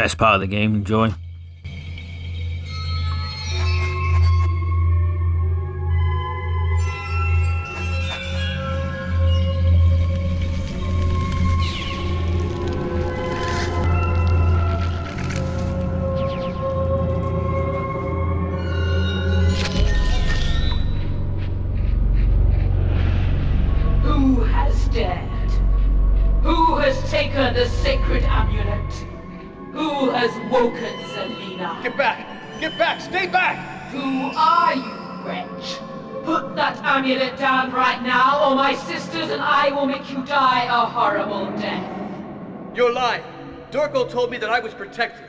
S1: Best part of the game, enjoy.
S4: Who has dared? Who has taken the sacred amulet? Who has woken Selina?
S2: Get back! Get back! Stay back!
S4: Who are you, wretch? Put that amulet down right now, or my sisters and I will make you die a horrible death.
S2: You're lying. Dorko told me that I was protected.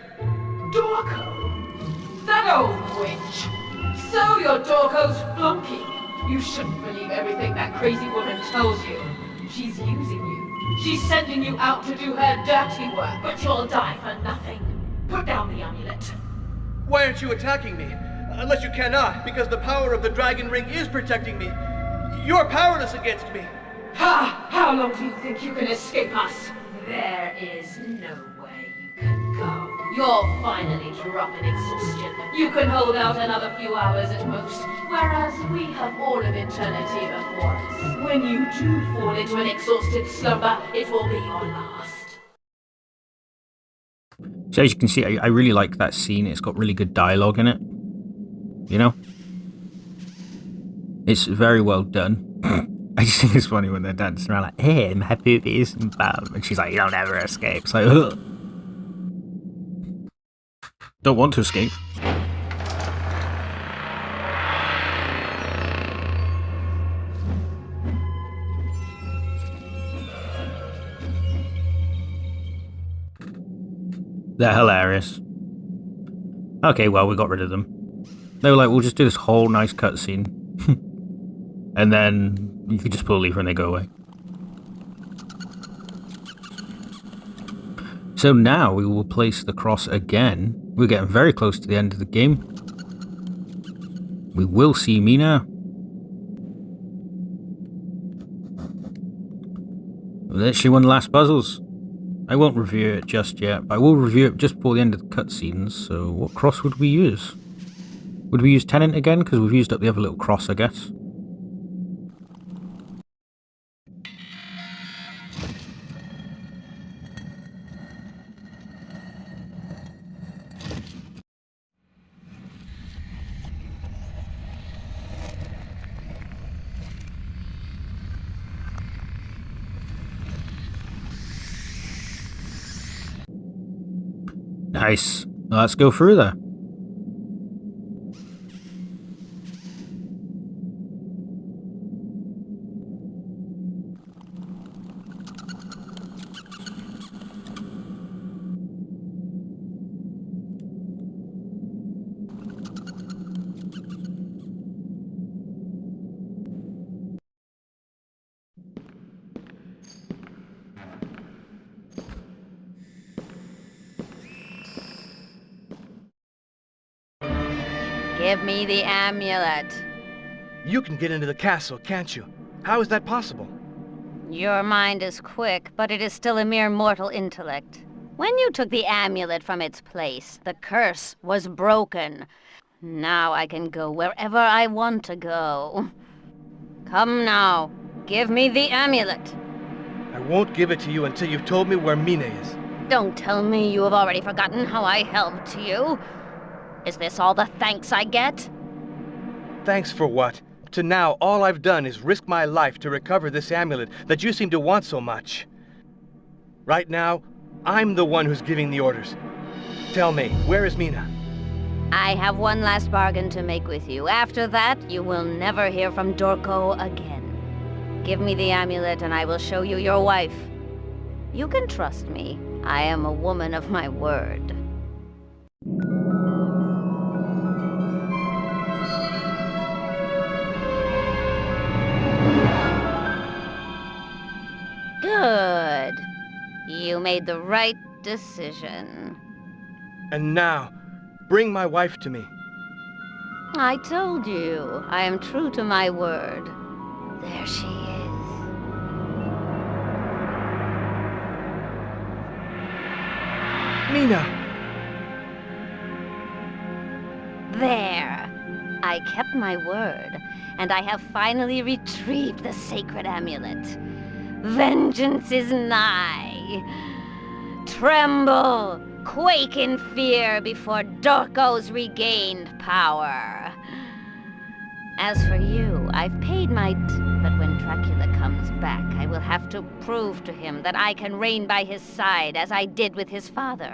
S4: Dorko? That old witch. So you're Dorko's flunky. You shouldn't believe everything that crazy woman tells you. She's using you. She's sending you out to do her dirty work, but you'll die for nothing. Put down the amulet.
S2: Why aren't you attacking me? Unless you cannot, because the power of the dragon ring is protecting me. You're powerless against me.
S4: Ha! How long do you think you can escape us? There is no way you can go. You'll finally drop in exhaustion. You can hold out another few hours at most, whereas we have all of eternity before us. When you do fall into an exhausted slumber, it will be your last.
S1: So as you can see, I really like that scene. It's got really good dialogue in it. You know? It's very well done. I just think it's funny when they're dancing around like, hey, my boobies and bam. And she's like, you'll never escape. It's like, ugh. Don't want to escape. They're hilarious. Okay, well, we got rid of them. They were like, we'll just do this whole nice cutscene. And then you could just pull a lever and they go away. So now we will place the cross again. We're getting very close to the end of the game. We will see Mina. Literally one of the last puzzles. I won't review it just yet, but I will review it just before the end of the cutscenes. So what cross would we use? Would we use Tenant again? Because we've used up the other little cross, I guess. Nice. Let's go through there.
S8: Give me the amulet.
S2: You can get into the castle, can't you? How is that possible?
S8: Your mind is quick, but it is still a mere mortal intellect. When you took the amulet from its place, the curse was broken. Now I can go wherever I want to go. Come now, give me the amulet.
S2: I won't give it to you until you've told me where Mina is.
S8: Don't tell me you have already forgotten how I helped you. Is this all the thanks I get?
S2: Thanks for what? To now, all I've done is risk my life to recover this amulet that you seem to want so much. Right now, I'm the one who's giving the orders. Tell me, where is Mina?
S8: I have one last bargain to make with you. After that, you will never hear from Dorko again. Give me the amulet and I will show you your wife. You can trust me. I am a woman of my word. Good. You made the right decision.
S2: And now, bring my wife to me.
S8: I told you, I am true to my word. There she is.
S2: Mina!
S8: There. I kept my word, and I have finally retrieved the sacred amulet. Vengeance is nigh. Tremble, quake in fear before Dorko's regained power. As for you, I've paid my but when Dracula comes back, I will have to prove to him that I can reign by his side as I did with his father.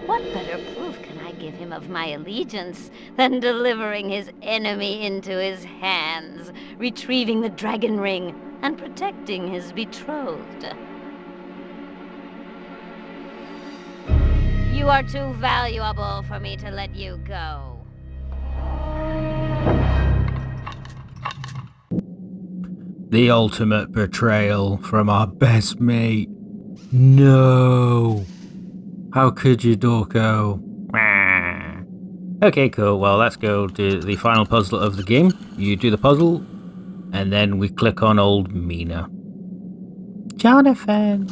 S8: What better proof can I give him of my allegiance than delivering his enemy into his hands, retrieving the dragon ring, and protecting his betrothed? You are too valuable for me to let you go.
S1: The ultimate betrayal from our best mate. No. How could you, Dorko? Okay, cool. Well, let's go do the final puzzle of the game. You do the puzzle, and then we click on old Mina. Jonathan.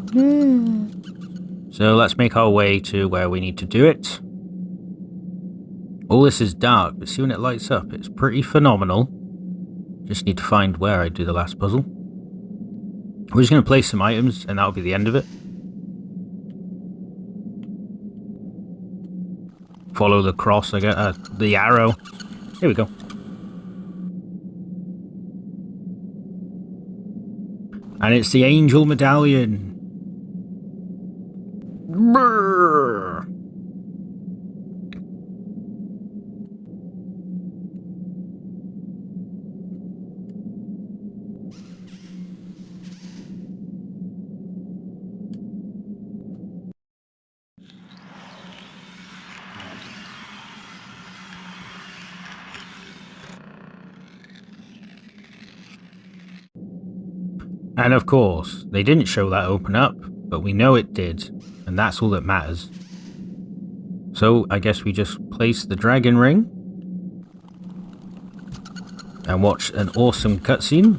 S1: So let's make our way to where we need to do it. All this is dark, but see when it lights up, it's pretty phenomenal. Just need to find where I do the last puzzle. We're just going to place some items, and that'll be the end of it. Follow the cross, I guess, the arrow. Here we go. And it's the angel medallion. Brrr. And of course, they didn't show that open up, but we know it did, and that's all that matters. So I guess we just place the dragon ring and watch an awesome cutscene.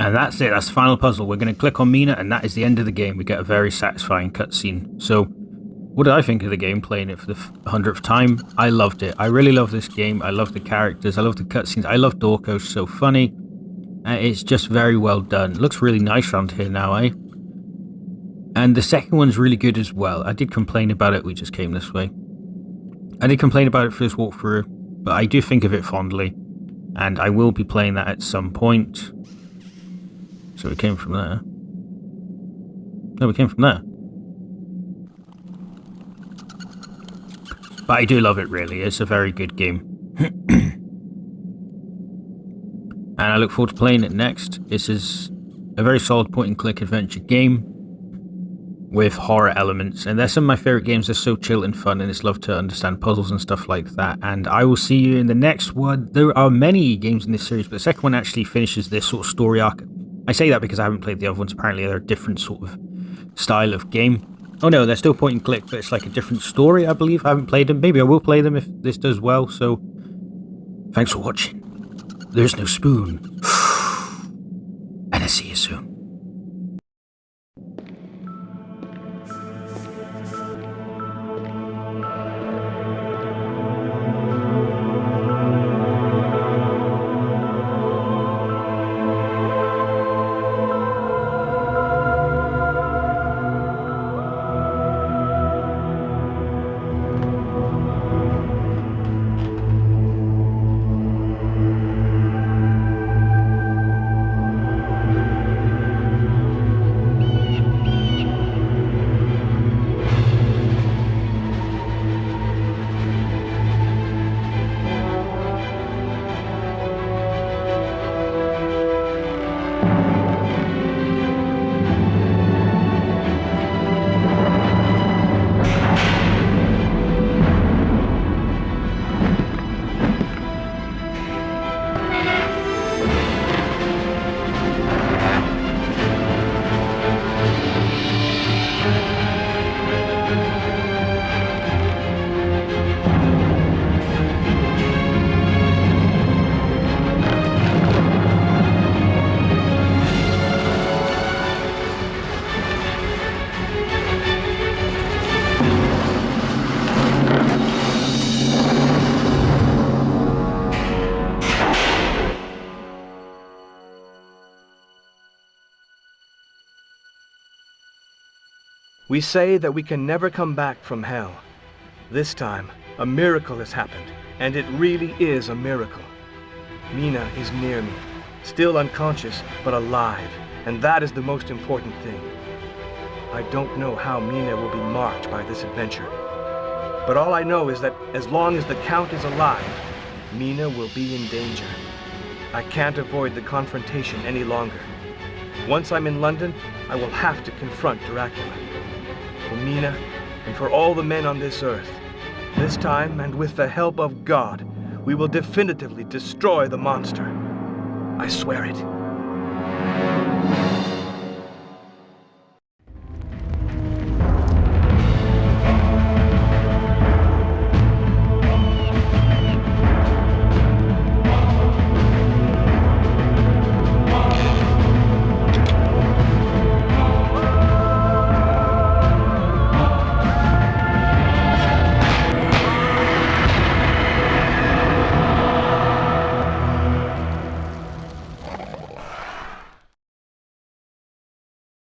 S1: And that's it, that's the final puzzle. We're going to click on Mina, and that is the end of the game. We get a very satisfying cutscene. So, what did I think of the game, playing it for the 100th time? I loved it. I really love this game. I love the characters. I love the cutscenes. I love Dorko, she's so funny. It's just very well done. It looks really nice around here now, eh? And the second one's really good as well. I did complain about it. We just came this way. I did complain about it first walkthrough, but I do think of it fondly. And I will be playing that at some point. So we came from there. No, we came from there. But I do love it, really. It's a very good game. And I look forward to playing it next. This is a very solid point-and-click adventure game with horror elements. And they're some of my favourite games. They're so chill and fun, and it's love to understand puzzles and stuff like that. And I will see you in the next one. There are many games in this series, but the second one actually finishes this sort of story arc. I say that because I haven't played the other ones. Apparently they're a different sort of style of game. Oh no, they're still point and click, but it's like a different story, I believe. I haven't played them. Maybe I will play them if this does well. So, thanks for watching. There's no spoon. And I'll see you soon.
S2: We say that we can never come back from hell. This time, a miracle has happened, and it really is a miracle. Mina is near me, still unconscious, but alive, and that is the most important thing. I don't know how Mina will be marked by this adventure, but all I know is that as long as the Count is alive, Mina will be in danger. I can't avoid the confrontation any longer. Once I'm in London, I will have to confront Dracula. For Mina, and for all the men on this earth, this time, and with the help of God, we will definitively destroy the monster. I swear it.